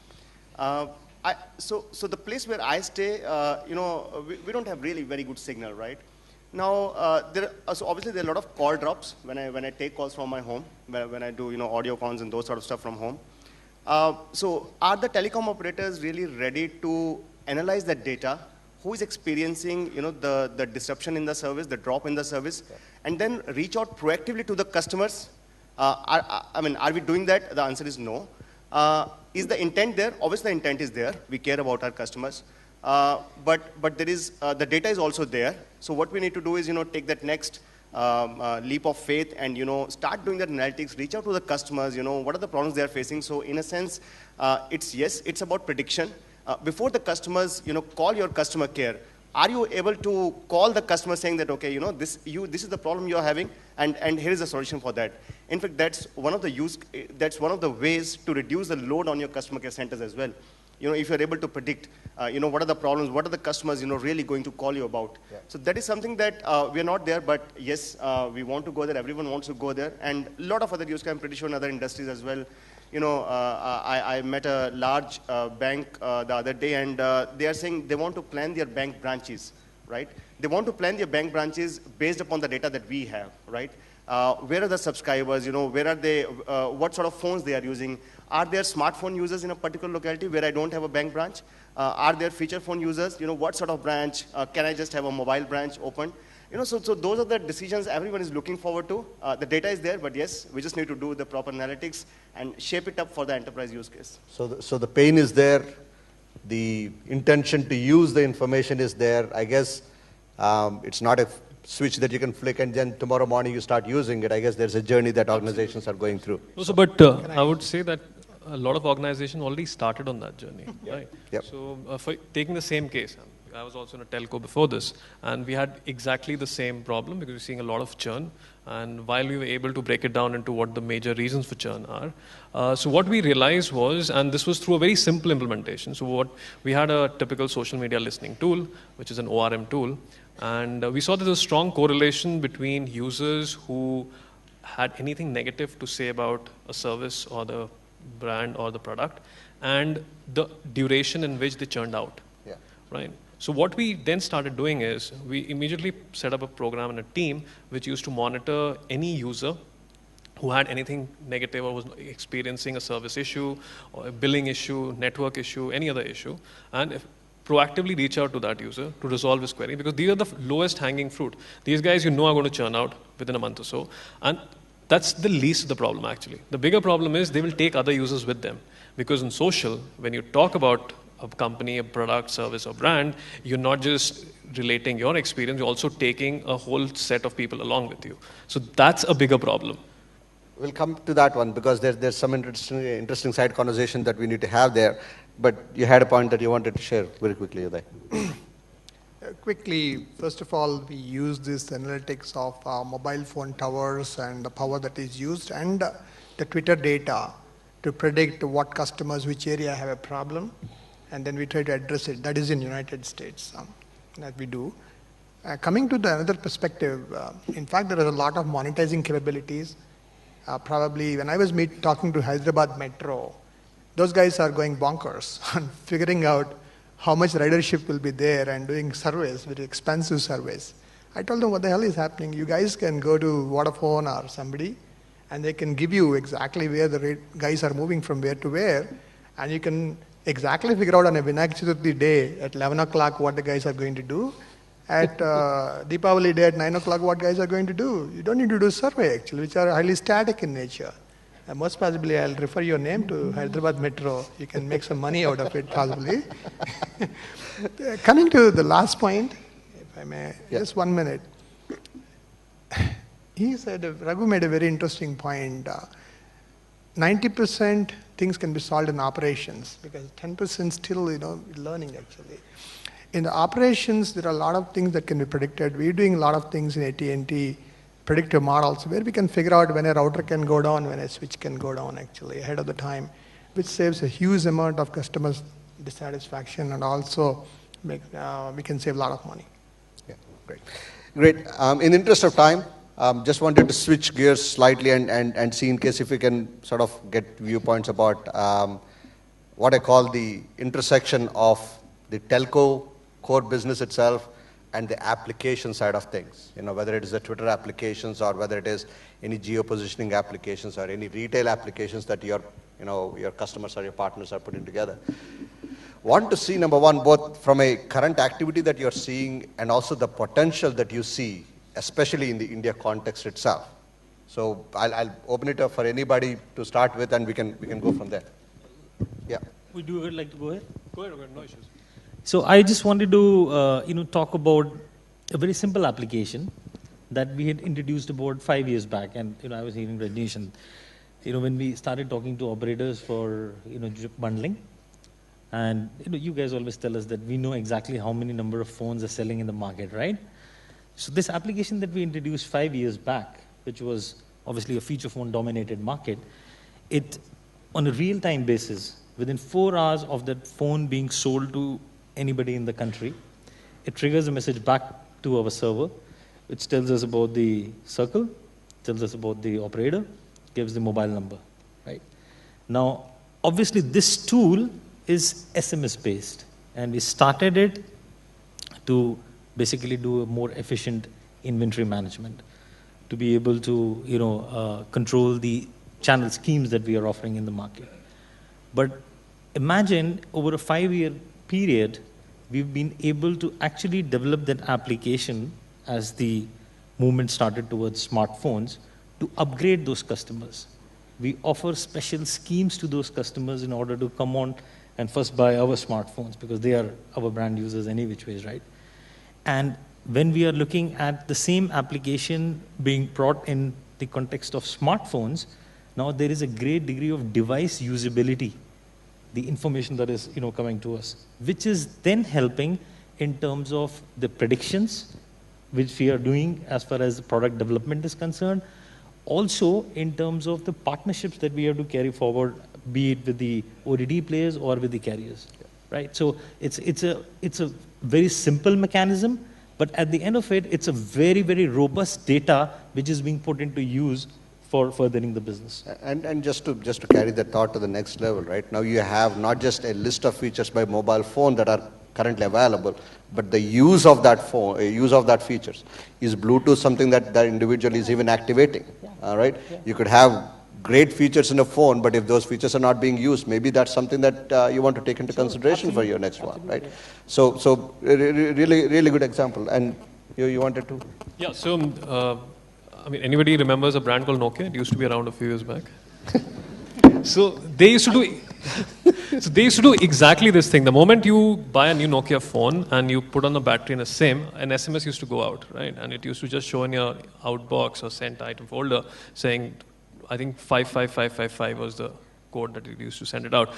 so the place where I stay, we don't have really very good signal, right? Now, so obviously there are a lot of call drops when I take calls from my home, when I do, audio cons and those sort of stuff from home. So are the telecom operators really ready to analyze that data? Who is experiencing, the disruption in the service, the drop in the service, and then reach out proactively to the customers? Are we doing that? The answer is no. Is the intent there? Obviously, the intent is there. We care about our customers. But there is, the data is also there. So what we need to do is, take that next leap of faith and, start doing that analytics, reach out to the customers, what are the problems they are facing. So in a sense, it's about prediction. Before the customers, call your customer care, are you able to call the customer saying that, okay, this is the problem you're having, and here is a solution for that. In fact, that's one of the ways to reduce the load on your customer care centers as well. If you're able to predict, what are the problems, what are the customers, really going to call you about. Yeah. So that is something that we're not there, but yes, we want to go there. Everyone wants to go there. And a lot of other use cases, I'm pretty sure in other industries as well. I met a large bank the other day, and they are saying they want to plan their bank branches, right? They want to plan their bank branches based upon the data that we have, right? Where are the subscribers, where are they, what sort of phones they are using? Are there smartphone users in a particular locality where I don't have a bank branch? Are there feature phone users? What sort of branch? Can I just have a mobile branch open? So those are the decisions everyone is looking forward to. The data is there, but yes, we just need to do the proper analytics and shape it up for the enterprise use case. So the pain is there, the intention to use the information is there. I guess it's not a switch that you can flick and then tomorrow morning you start using it. I guess there's a journey that organizations are going through. Also, but I would say that a lot of organizations already started on that journey, right? Yep. So for taking the same case, I was also in a telco before this, and we had exactly the same problem because we're seeing a lot of churn. And while we were able to break it down into what the major reasons for churn are, so what we realized was, and this was through a very simple implementation. So we had a typical social media listening tool, which is an ORM tool, and we saw there's a strong correlation between users who had anything negative to say about a service or the brand or the product, and the duration in which they churned out. Yeah. Right. So what we then started doing is we immediately set up a program and a team which used to monitor any user who had anything negative or was experiencing a service issue or a billing issue, network issue, any other issue, and proactively reach out to that user to resolve his query, because these are the lowest hanging fruit. These guys are going to churn out within a month or so. And That's the least of the problem, actually. The bigger problem is they will take other users with them. Because in social, when you talk about a company, a product, service, or brand, you're not just relating your experience, you're also taking a whole set of people along with you. So that's a bigger problem. We'll come to that one because there's some interesting side conversation that we need to have there. But you had a point that you wanted to share very quickly, Uday. Quickly, first of all, we use this analytics of mobile phone towers and the power that is used and the Twitter data to predict what customers, which area have a problem, and then we try to address it. That is in United States that we do. Coming to the another perspective, in fact, there is a lot of monetizing capabilities. Probably when I was talking to Hyderabad Metro, those guys are going bonkers on figuring out how much ridership will be there and doing surveys, very expensive surveys. I told them, what the hell is happening? You guys can go to Vodafone or somebody, and they can give you exactly where the guys are moving from where to where, and you can exactly figure out on a Vinayak Chaturthi day at 11 o'clock what the guys are going to do, at Deepavali day at 9 o'clock what guys are going to do. You don't need to do survey actually, which are highly static in nature. And most possibly I'll refer your name to Hyderabad Metro. You can make some money out of it possibly. Coming to the last point, if I may, just 1 minute. He said, Raghu made a very interesting point. 90% things can be solved in operations because 10% still, learning actually. In the operations, there are a lot of things that can be predicted. We're doing a lot of things in AT&T, predictive models, where we can figure out when a router can go down, when a switch can go down actually ahead of the time, which saves a huge amount of customer dissatisfaction and also we can save a lot of money. Yeah, great. Great. In the interest of time, just wanted to switch gears slightly and see in case if we can sort of get viewpoints about what I call the intersection of the telco core business itself and the application side of things. Whether it is the Twitter applications or whether it is any geo-positioning applications or any retail applications that your customers or your partners are putting together. Want to see, number one, both from a current activity that you're seeing and also the potential that you see, especially in the India context itself. So I'll open it up for anybody to start with, and we can go from there. Yeah. Would you like to go ahead? Go ahead, no issues. So I just wanted to talk about a very simple application that we had introduced about 5 years back, and I was hearing Rajneesh, and when we started talking to operators for bundling, and you guys always tell us that we know exactly how many number of phones are selling in the market, right? So this application that we introduced 5 years back, which was obviously a feature phone dominated market, it on a real-time basis, within 4 hours of that phone being sold to anybody in the country, it triggers a message back to our server, which tells us about the circle, tells us about the operator, gives the mobile number, right? Now, obviously this tool is SMS based, and we started it to basically do a more efficient inventory management, to be able to control the channel schemes that we are offering in the market. But imagine over a 5-year period, we've been able to actually develop that application as the movement started towards smartphones to upgrade those customers. We offer special schemes to those customers in order to come on and first buy our smartphones because they are our brand users any which ways, right? And when we are looking at the same application being brought in the context of smartphones, now there is a great degree of device usability, the information that is coming to us, which is then helping in terms of the predictions which we are doing as far as product development is concerned, also in terms of the partnerships that we have to carry forward, be it with the OTT players or with the carriers, right? So it's a very simple mechanism, but at the end of it, it's a very, very robust data which is being put into use for furthering the business. And just to carry that thought to the next level, right? Now you have not just a list of features by mobile phone that are currently available, but the use of that phone, use of that features. Is Bluetooth something that individual is even activating? Right? Yeah. You could have great features in a phone, but if those features are not being used, maybe that's something that you want to take into consideration for your next one, right? So really good example. And you wanted to? Yeah, so I mean, anybody remembers a brand called Nokia? It used to be around a few years back. So they used to do exactly this thing. The moment you buy a new Nokia phone and you put on the battery in a SIM, an SMS used to go out, right? And it used to just show in your outbox or sent item folder saying, I think 55555 was the code that it used to send it out.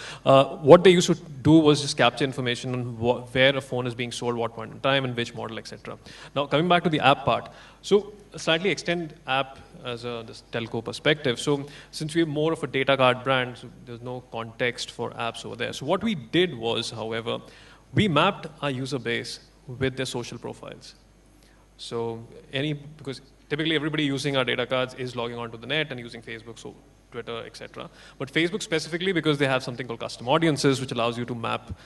What they used to do was just capture information on where a phone is being sold, what point in time, and which model, etc. Now, coming back to the app part, so slightly extend app as this telco perspective. So since we're more of a data card brand, so there's no context for apps over there. So what we did was, however, we mapped our user base with their social profiles. So because typically everybody using our data cards is logging onto the net and using Facebook, so Twitter, etc. But Facebook specifically, because they have something called custom audiences, which allows you to map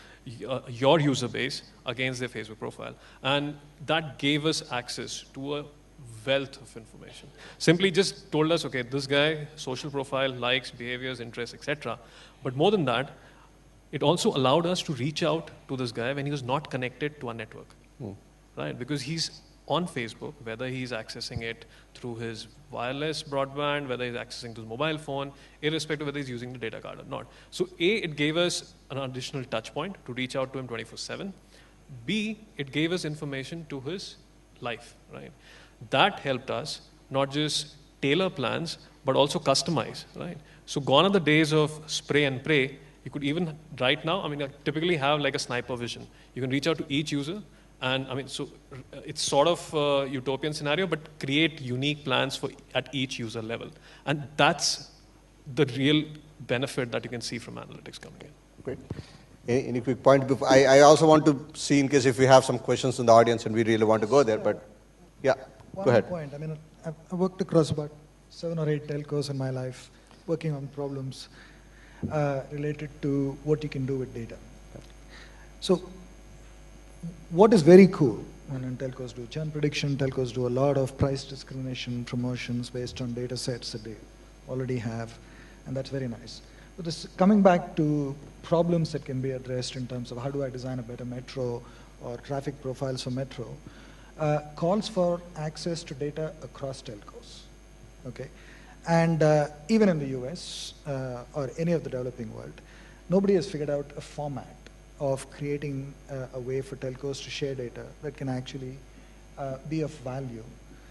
your user base against their Facebook profile. And that gave us access to a wealth of information. Simply just told us, okay, this guy, social profile, likes, behaviors, interests, etc. But more than that, it also allowed us to reach out to this guy when he was not connected to our network, right? Because he's on Facebook, whether he's accessing it through his wireless broadband, whether he's accessing to his mobile phone, irrespective of whether he's using the data card or not. So A, it gave us an additional touch point to reach out to him 24/7. B, it gave us information to his life, right? That helped us not just tailor plans, but also customize, right? So gone are the days of spray and pray. You could even, right now, I mean, I typically have like a sniper vision. You can reach out to each user, and I mean, so it's sort of a utopian scenario, but create unique plans at each user level. And that's the real benefit that you can see from analytics coming in. Great. Any quick point? Before, I also want to see in case if we have some questions in the audience and we really want to go there, but yeah, go ahead. Point. I mean, I've worked across about 7 or 8 telcos in my life, working on problems related to what you can do with data. So what is very cool when telcos do churn prediction, telcos do a lot of price discrimination promotions based on data sets that they already have, and that's very nice. But this, coming back to problems that can be addressed in terms of how do I design a better metro or traffic profiles for metro, calls for access to data across telcos, okay? And even in the US or any of the developing world, nobody has figured out a format of creating a way for telcos to share data that can actually be of value.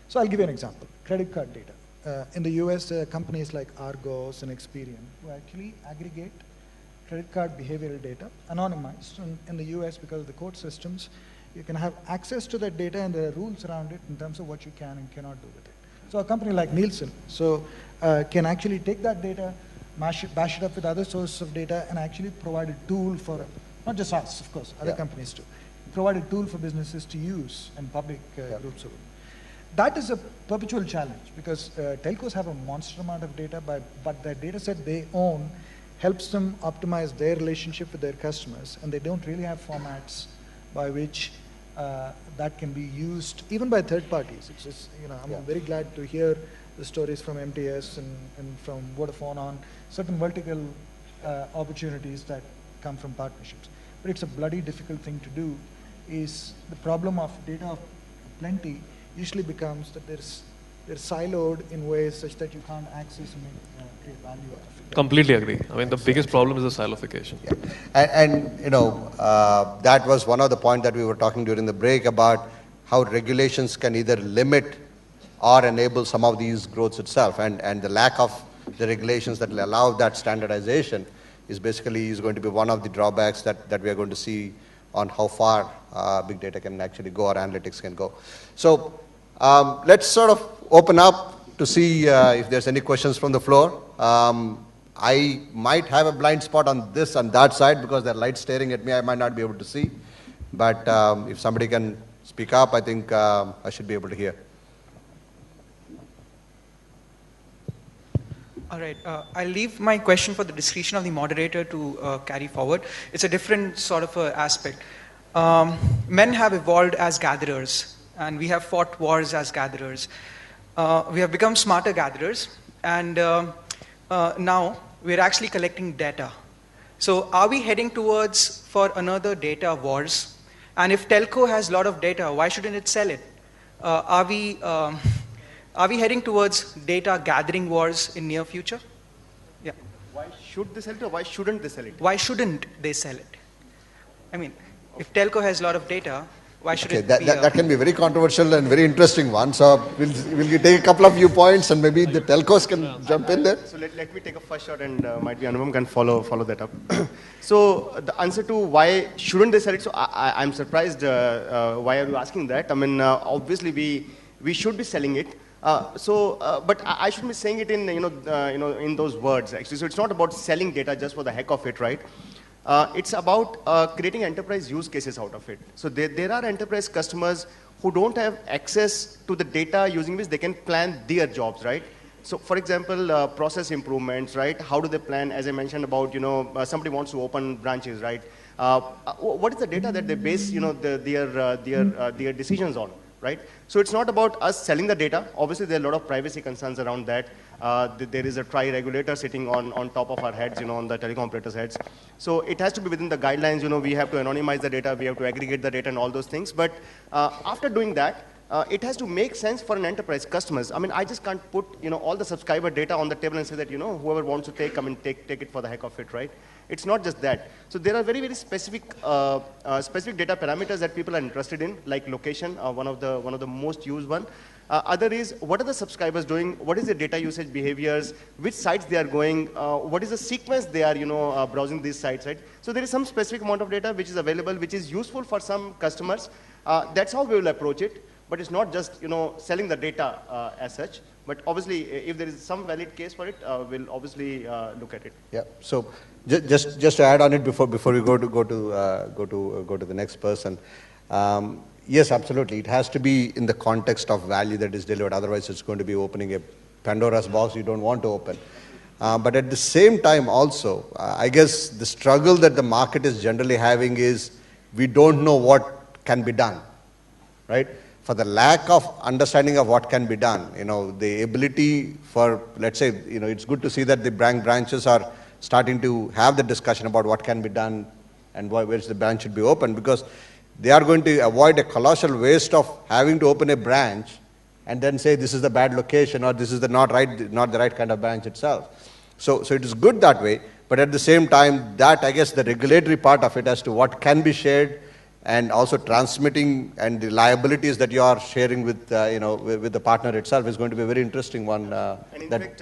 So I'll give you an example, credit card data. In the US, there are companies like Argos and Experian who actually aggregate credit card behavioral data, anonymized. And in the US, because of the court systems, you can have access to that data and there are rules around it in terms of what you can and cannot do with it. So a company like Nielsen can actually take that data, bash it up with other sources of data and actually provide a tool for, not just us, of course, other companies too, provide a tool for businesses to use in public groups of it. That is a perpetual challenge because telcos have a monster amount of data, but the data set they own helps them optimize their relationship with their customers, and they don't really have formats by which that can be used even by third parties. It's just, you know, I'm very glad to hear the stories from MTS and from Vodafone on certain vertical opportunities that come from partnerships. But it's a bloody difficult thing to do. Is the problem of data of plenty usually becomes that they're siloed in ways such that you can't access and create value out of it. Completely agree. I mean, the biggest problem is the silification. Yeah. And you know, that was one of the points that we were talking during the break about how regulations can either limit or enable some of these growths itself. And the lack of the regulations that will allow that standardization is going to be one of the drawbacks that we are going to see on how far big data can actually go or analytics can go. So let's sort of open up to see if there's any questions from the floor. I might have a blind spot on this and that side because there are lights staring at me. I might not be able to see. But if somebody can speak up, I think I should be able to hear. All right. I'll leave my question for the discretion of the moderator to carry forward. It's a different sort of aspect. Men have evolved as gatherers, and we have fought wars as gatherers. We have become smarter gatherers, and now we're actually collecting data. So are we heading towards for another data wars? And if telco has a lot of data, why shouldn't it sell it? Are we Are we heading towards data gathering wars in near future? Yeah. Why should they sell it or why shouldn't they sell it? Why shouldn't they sell it? I mean, if telco has a lot of data, why should it be that can be very controversial and very interesting one. So we'll take a couple of viewpoints and maybe the telcos can jump in there. So let me take a first shot and might be Anupam can follow that up. So the answer to why shouldn't they sell it, so I'm surprised why are you asking that? I mean, obviously we should be selling it. But I shouldn't be saying it in in those words actually. So it's not about selling data just for the heck of it, right? It's about creating enterprise use cases out of it. So there are enterprise customers who don't have access to the data using which they can plan their jobs, right? So for example, process improvements, right? How do they plan, as I mentioned about, somebody wants to open branches, right? What is the data that they base, their decisions on, right? So it's not about us selling the data. Obviously, there are a lot of privacy concerns around that. There is a TRAI regulator sitting on top of our heads, on the telecom operators' heads. So it has to be within the guidelines. We have to anonymize the data, we have to aggregate the data and all those things. But after doing that, it has to make sense for an enterprise customers. I mean, I just can't put all the subscriber data on the table and say that whoever wants to take it for the heck of it, right? It's not just that. So there are very, very specific data parameters that people are interested in, like location, one of the most used one. Other is, what are the subscribers doing? What is their data usage behaviors? Which sites they are going? What is the sequence they are, browsing these sites, right? So there is some specific amount of data which is available, which is useful for some customers. That's how we will approach it. But it's not just, selling the data as such. But obviously, if there is some valid case for it, we'll obviously look at it. Yeah. So just to add on it before we go to the next person. Yes, absolutely. It has to be in the context of value that is delivered. Otherwise, it's going to be opening a Pandora's box you don't want to open. But at the same time also, I guess the struggle that the market is generally having is we don't know what can be done, right? For the lack of understanding of what can be done, the ability for, let's say, it's good to see that the branches are starting to have the discussion about what can be done and which the branch should be open, because they are going to avoid a colossal waste of having to open a branch and then say this is the bad location or this is not the right kind of branch itself. So it is good that way, but at the same time, that I guess the regulatory part of it as to what can be shared and also transmitting and the liabilities that you are sharing with with the partner itself is going to be a very interesting one. And in fact,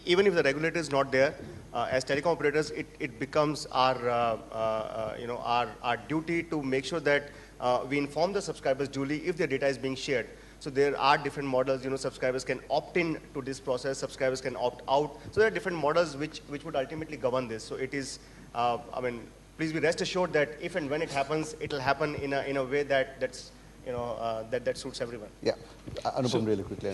even if the regulator is not there, as telecom operators, it becomes our duty to make sure that we inform the subscribers duly if their data is being shared. So there are different models. Subscribers can opt in to this process. Subscribers can opt out. So there are different models which would ultimately govern this. So it is, please be rest assured that if and when it happens, it will happen in a way that's that suits everyone. Yeah, Anupam, really quickly.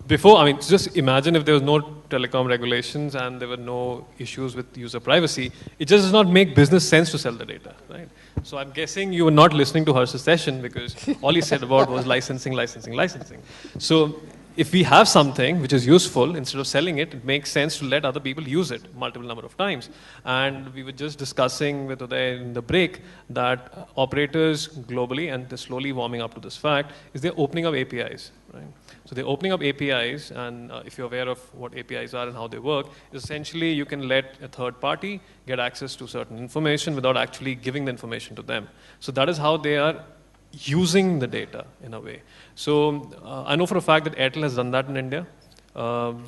Before, just imagine if there was no telecom regulations and there were no issues with user privacy. It just does not make business sense to sell the data, right? So I'm guessing you were not listening to Harsh's session because all he said about was licensing. So if we have something which is useful, instead of selling it, it makes sense to let other people use it multiple number of times. And we were just discussing with Uday in the break that operators globally, and they're slowly warming up to this fact, is they're opening up APIs, right? So they're opening up APIs, and if you're aware of what APIs are and how they work, essentially you can let a third party get access to certain information without actually giving the information to them. So that is how they are using the data in a way. So I know for a fact that Airtel has done that in India.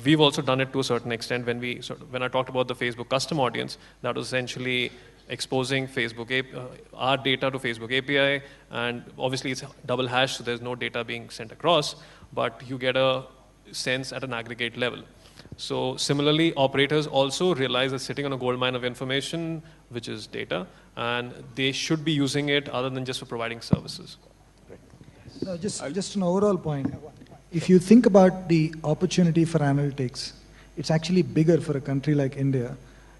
We've also done it to a certain extent when I talked about the Facebook custom audience, that was essentially exposing our data to Facebook API, and obviously it's double hash, so there's no data being sent across, but you get a sense at an aggregate level. So similarly, operators also realize they're sitting on a gold mine of information, which is data, and they should be using it other than just for providing services. No, just an overall point. If you think about the opportunity for analytics, it's actually bigger for a country like India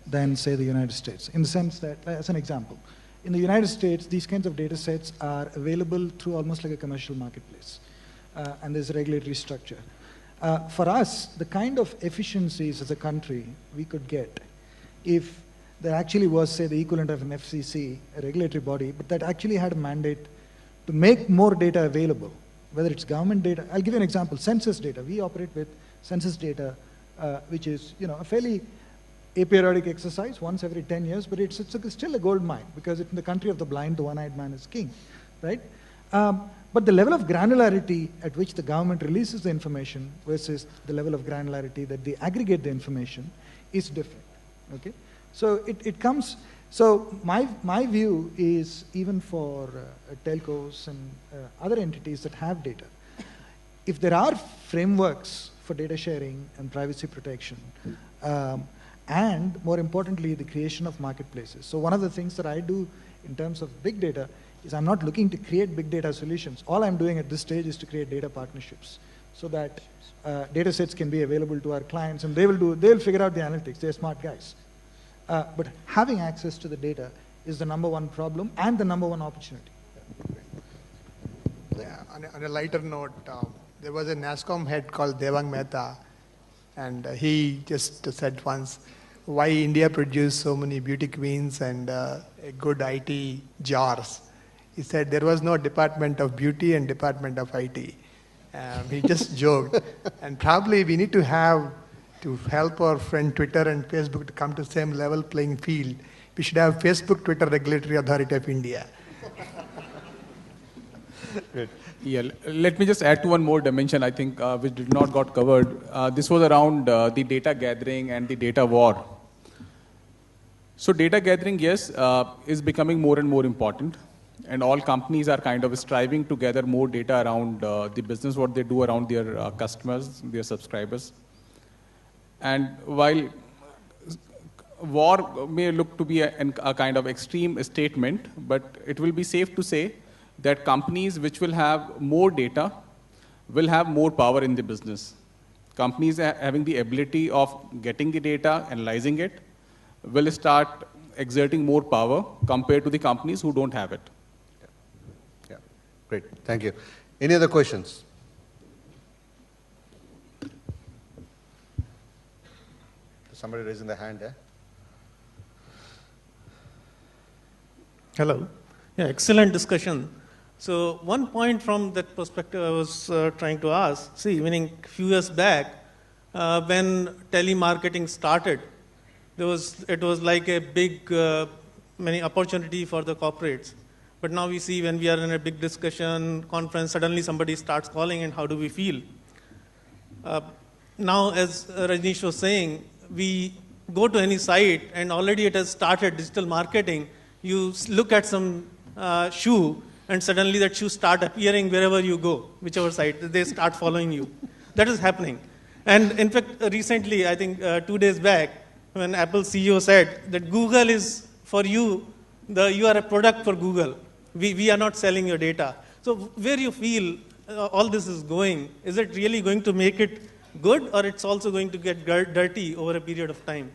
than, say, the United States. In the sense that, as an example, in the United States, these kinds of data sets are available through almost like a commercial marketplace. And there's a regulatory structure. For us, the kind of efficiencies as a country we could get if there actually was, say, the equivalent of an FCC, a regulatory body, but that actually had a mandate to make more data available whether it's government data. I'll give you an example, census data. We operate with census data, which is, a fairly aperiodic exercise once every 10 years, but it's still a gold mine, because in the country of the blind, the one-eyed man is king, right? But the level of granularity at which the government releases the information versus the level of granularity that they aggregate the information is different, okay? So it comes, so my view is, even for telcos and other entities that have data, if there are frameworks for data sharing and privacy protection, and more importantly, the creation of marketplaces. So one of the things that I do in terms of big data is I'm not looking to create big data solutions. All I'm doing at this stage is to create data partnerships so that data sets can be available to our clients, and they'll figure out the analytics. They're smart guys. But having access to the data is the #1 problem and the #1 opportunity. Yeah, on a lighter note, there was a NASSCOM head called Devang Mehta, and he just said once, why India produced so many beauty queens and good IT jars. He said there was no department of beauty and department of IT. He just joked. And probably we need to help our friend Twitter and Facebook to come to the same level playing field. We should have Facebook Twitter Regulatory Authority of India. Good. Yeah, let me just add to one more dimension, I think, which did not got covered. This was around the data gathering and the data war. So data gathering, yes, is becoming more and more important. And all companies are kind of striving to gather more data around the business, what they do around their customers, their subscribers. And while war may look to be a kind of extreme statement, but it will be safe to say that companies which will have more data will have more power in the business. Companies having the ability of getting the data, analyzing it, will start exerting more power compared to the companies who don't have it. Yeah, great, thank you. Any other questions? Somebody raising their hand, Hello. Yeah, excellent discussion. So one point from that perspective I was trying to ask, see, meaning a few years back, when telemarketing started, it was like a big many opportunity for the corporates. But now we see when we are in a big discussion, conference, suddenly somebody starts calling, and how do we feel? Now, as Rajneesh was saying, we go to any site and already it has started digital marketing. You look at some shoe and suddenly that shoe start appearing wherever you go, whichever site, they start following you. That is happening. And in fact, recently, I think 2 days back, when Apple CEO said that Google is for you, you are a product for Google. We are not selling your data. So where you feel all this is going, is it really going to make it good, or it's also going to get dirty over a period of time?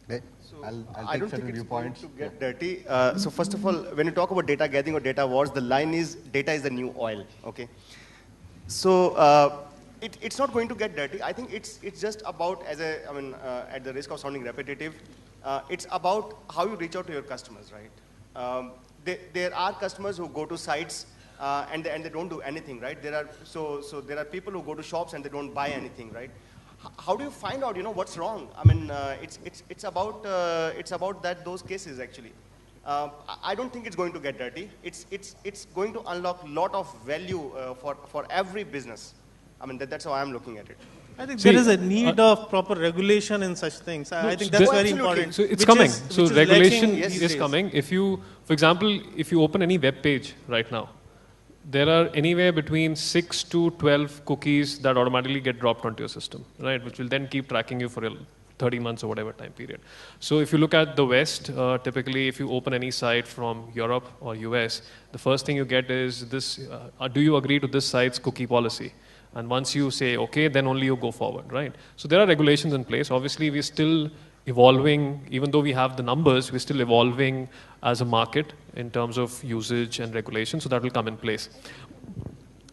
Okay. I'll I take don't certain think it's viewpoints. going to get dirty. So first of all, when you talk about data gathering or data wars, the line is data is the new oil. Okay. So it's not going to get dirty. I think it's just about, at the risk of sounding repetitive, it's about how you reach out to your customers, right? There are customers who go to sites and they don't do anything, right? There are people who go to shops and they don't buy anything, right? How do you find out, what's wrong? I mean, it's about those cases actually. I don't think it's going to get dirty. It's going to unlock a lot of value for every business. I mean, that's how I'm looking at it. I think there is a need of proper regulation in such things. I think that's very important. So it's coming. So regulation is is coming. If you, for example, if you open any web page right now, there are anywhere between 6 to 12 cookies that automatically get dropped onto your system, right? Which will then keep tracking you for 30 months or whatever time period. So if you look at the West, typically if you open any site from Europe or US, the first thing you get is this, do you agree to this site's cookie policy? And once you say, okay, then only you go forward, right? So there are regulations in place. Obviously, we're still evolving, even though we have the numbers, we're still evolving as a market in terms of usage and regulation, so that will come in place.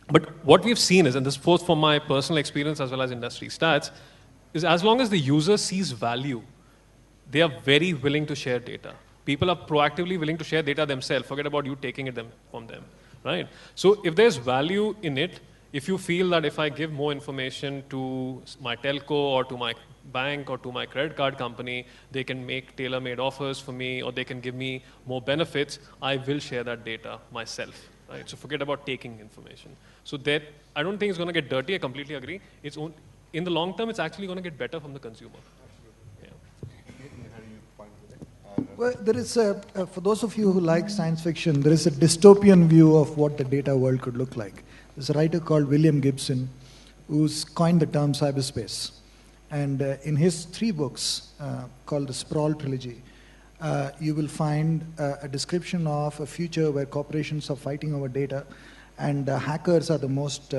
But what we've seen is, and this is both from my personal experience as well as industry stats, is as long as the user sees value, they are very willing to share data. People are proactively willing to share data themselves. Forget about you taking it from them. right? So if there's value in it, if you feel that if I give more information to my telco or to my bank or to my credit card company, they can make tailor-made offers for me or they can give me more benefits, I will share that data myself, right? So forget about taking information. So that, I don't think it's going to get dirty, I completely agree. In the long term, it's actually going to get better from the consumer. Well, there is for those of you who like science fiction, there is a dystopian view of what the data world could look like. There's a writer called William Gibson who's coined the term cyberspace. And in his 3 books called the Sprawl Trilogy, you will find a description of a future where corporations are fighting over data and hackers are the most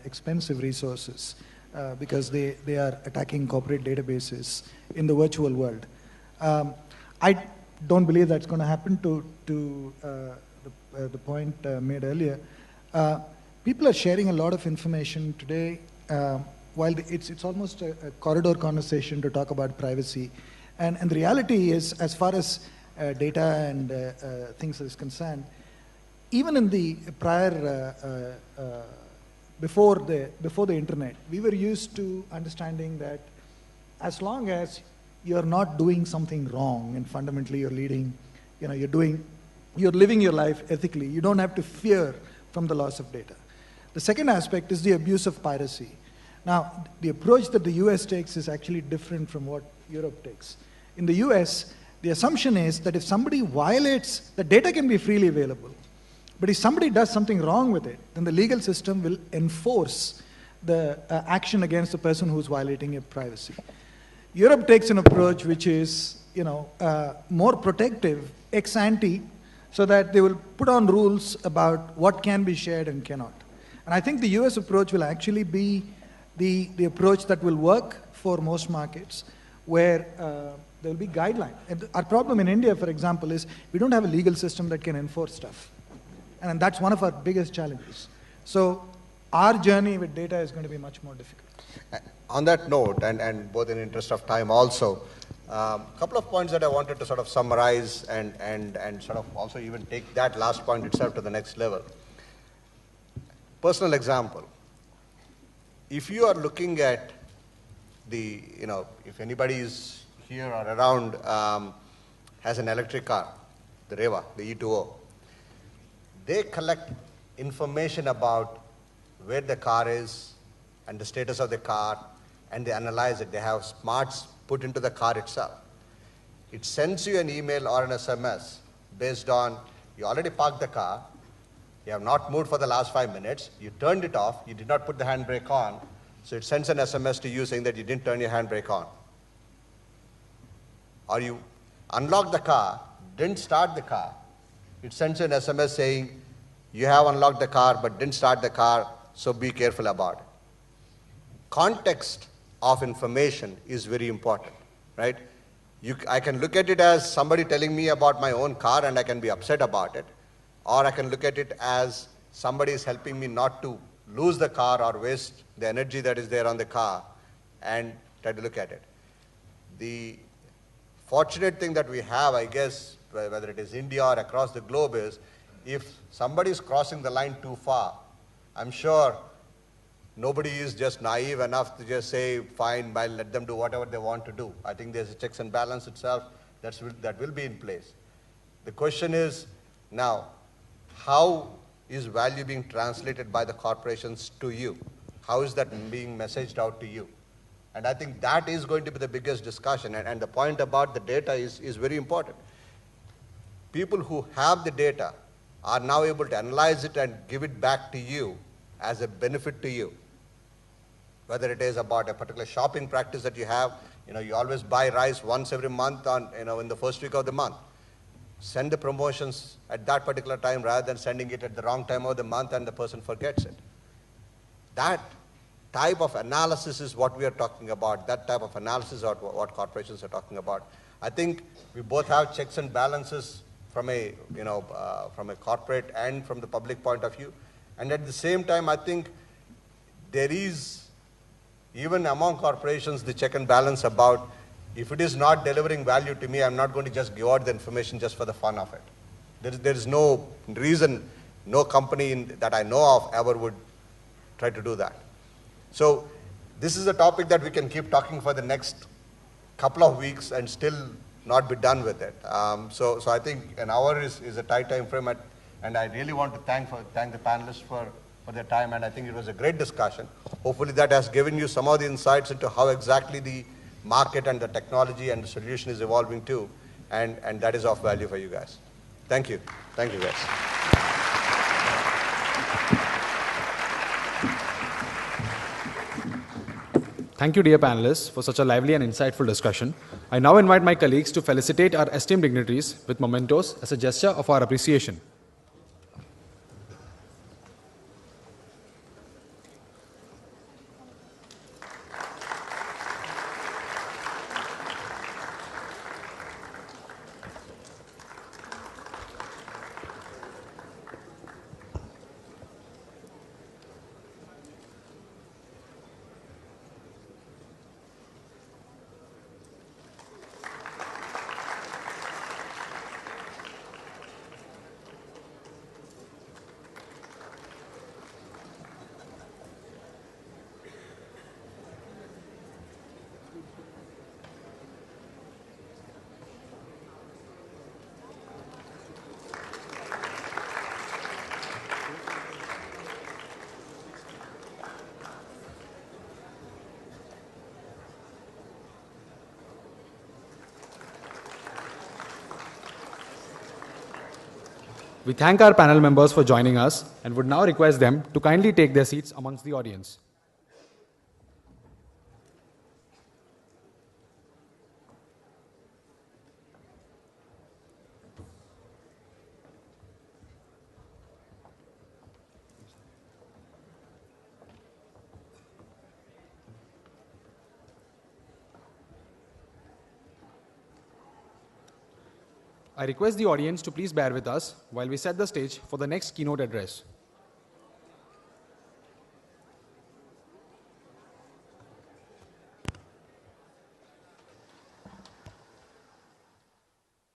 expensive resources because they are attacking corporate databases in the virtual world. I don't believe that's going to happen to the point made earlier. People are sharing a lot of information today. While it's almost a corridor conversation to talk about privacy. And the reality is, as far as data and things is concerned, even in the prior, before the internet, we were used to understanding that as long as you're not doing something wrong and fundamentally you're leading, you're living your life ethically, you don't have to fear from the loss of data. The second aspect is the abuse of piracy. Now, the approach that the US takes is actually different from what Europe takes. In the US, the assumption is that if somebody violates, the data can be freely available, but if somebody does something wrong with it, then the legal system will enforce the action against the person who's violating your privacy. Europe takes an approach which is, more protective, ex ante, so that they will put on rules about what can be shared and cannot. And I think the US approach will actually be the approach that will work for most markets, where there will be guidelines. Our problem in India, for example, is we don't have a legal system that can enforce stuff. And that's one of our biggest challenges. So our journey with data is going to be much more difficult. On that note, and both in interest of time also, a couple of points that I wanted to sort of summarize and sort of also even take that last point itself to the next level. Personal example. If you are looking at if anybody is here or around has an electric car, the Reva, the E2O, they collect information about where the car is and the status of the car, and they analyze it. They have smarts put into the car itself. It sends you an email or an SMS based on, you already parked the car, you have not moved for the last 5 minutes, you turned it off, you did not put the handbrake on, so it sends an SMS to you saying that you didn't turn your handbrake on. Or you unlocked the car, didn't start the car, it sends an SMS saying you have unlocked the car but didn't start the car, so be careful about it. Context of information is very important, right? I can look at it as somebody telling me about my own car and I can be upset about it. Or I can look at it as somebody is helping me not to lose the car or waste the energy that is there on the car and try to look at it. The fortunate thing that we have, I guess, whether it is India or across the globe, is if somebody is crossing the line too far, I'm sure nobody is just naive enough to just say, fine, I'll let them do whatever they want to do. I think there's a checks and balance itself that will be in place. The question is now, how is value being translated by the corporations to you? How is that being messaged out to you? And I think that is going to be the biggest discussion. And the point about the data is very important. People who have the data are now able to analyze it and give it back to you as a benefit to you. Whether it is about a particular shopping practice that you have, you always buy rice once every month in the first week of the month. Send the promotions at that particular time rather than sending it at the wrong time of the month and the person forgets it. That type of analysis is what we are talking about. That type of analysis is what corporations are talking about. I think we both have checks and balances from a corporate and from the public point of view. And at the same time, I think there is, even among corporations, the check and balance about, if it is not delivering value to me, I'm not going to just give out the information just for the fun of it. There is no reason No company that I know of ever would try to do that. So this is a topic that we can keep talking for the next couple of weeks and still not be done with it. So I think an hour is a tight time frame, and I really want to thank the panelists for their time, and I think it was a great discussion. Hopefully that has given you some of the insights into how exactly the market and the technology and the solution is evolving too, and that is of value for you guys. Thank you. Thank you, guys. Thank you, dear panelists, for such a lively and insightful discussion. I now invite my colleagues to felicitate our esteemed dignitaries with mementos as a gesture of our appreciation. We thank our panel members for joining us and would now request them to kindly take their seats amongst the audience. I request the audience to please bear with us while we set the stage for the next keynote address.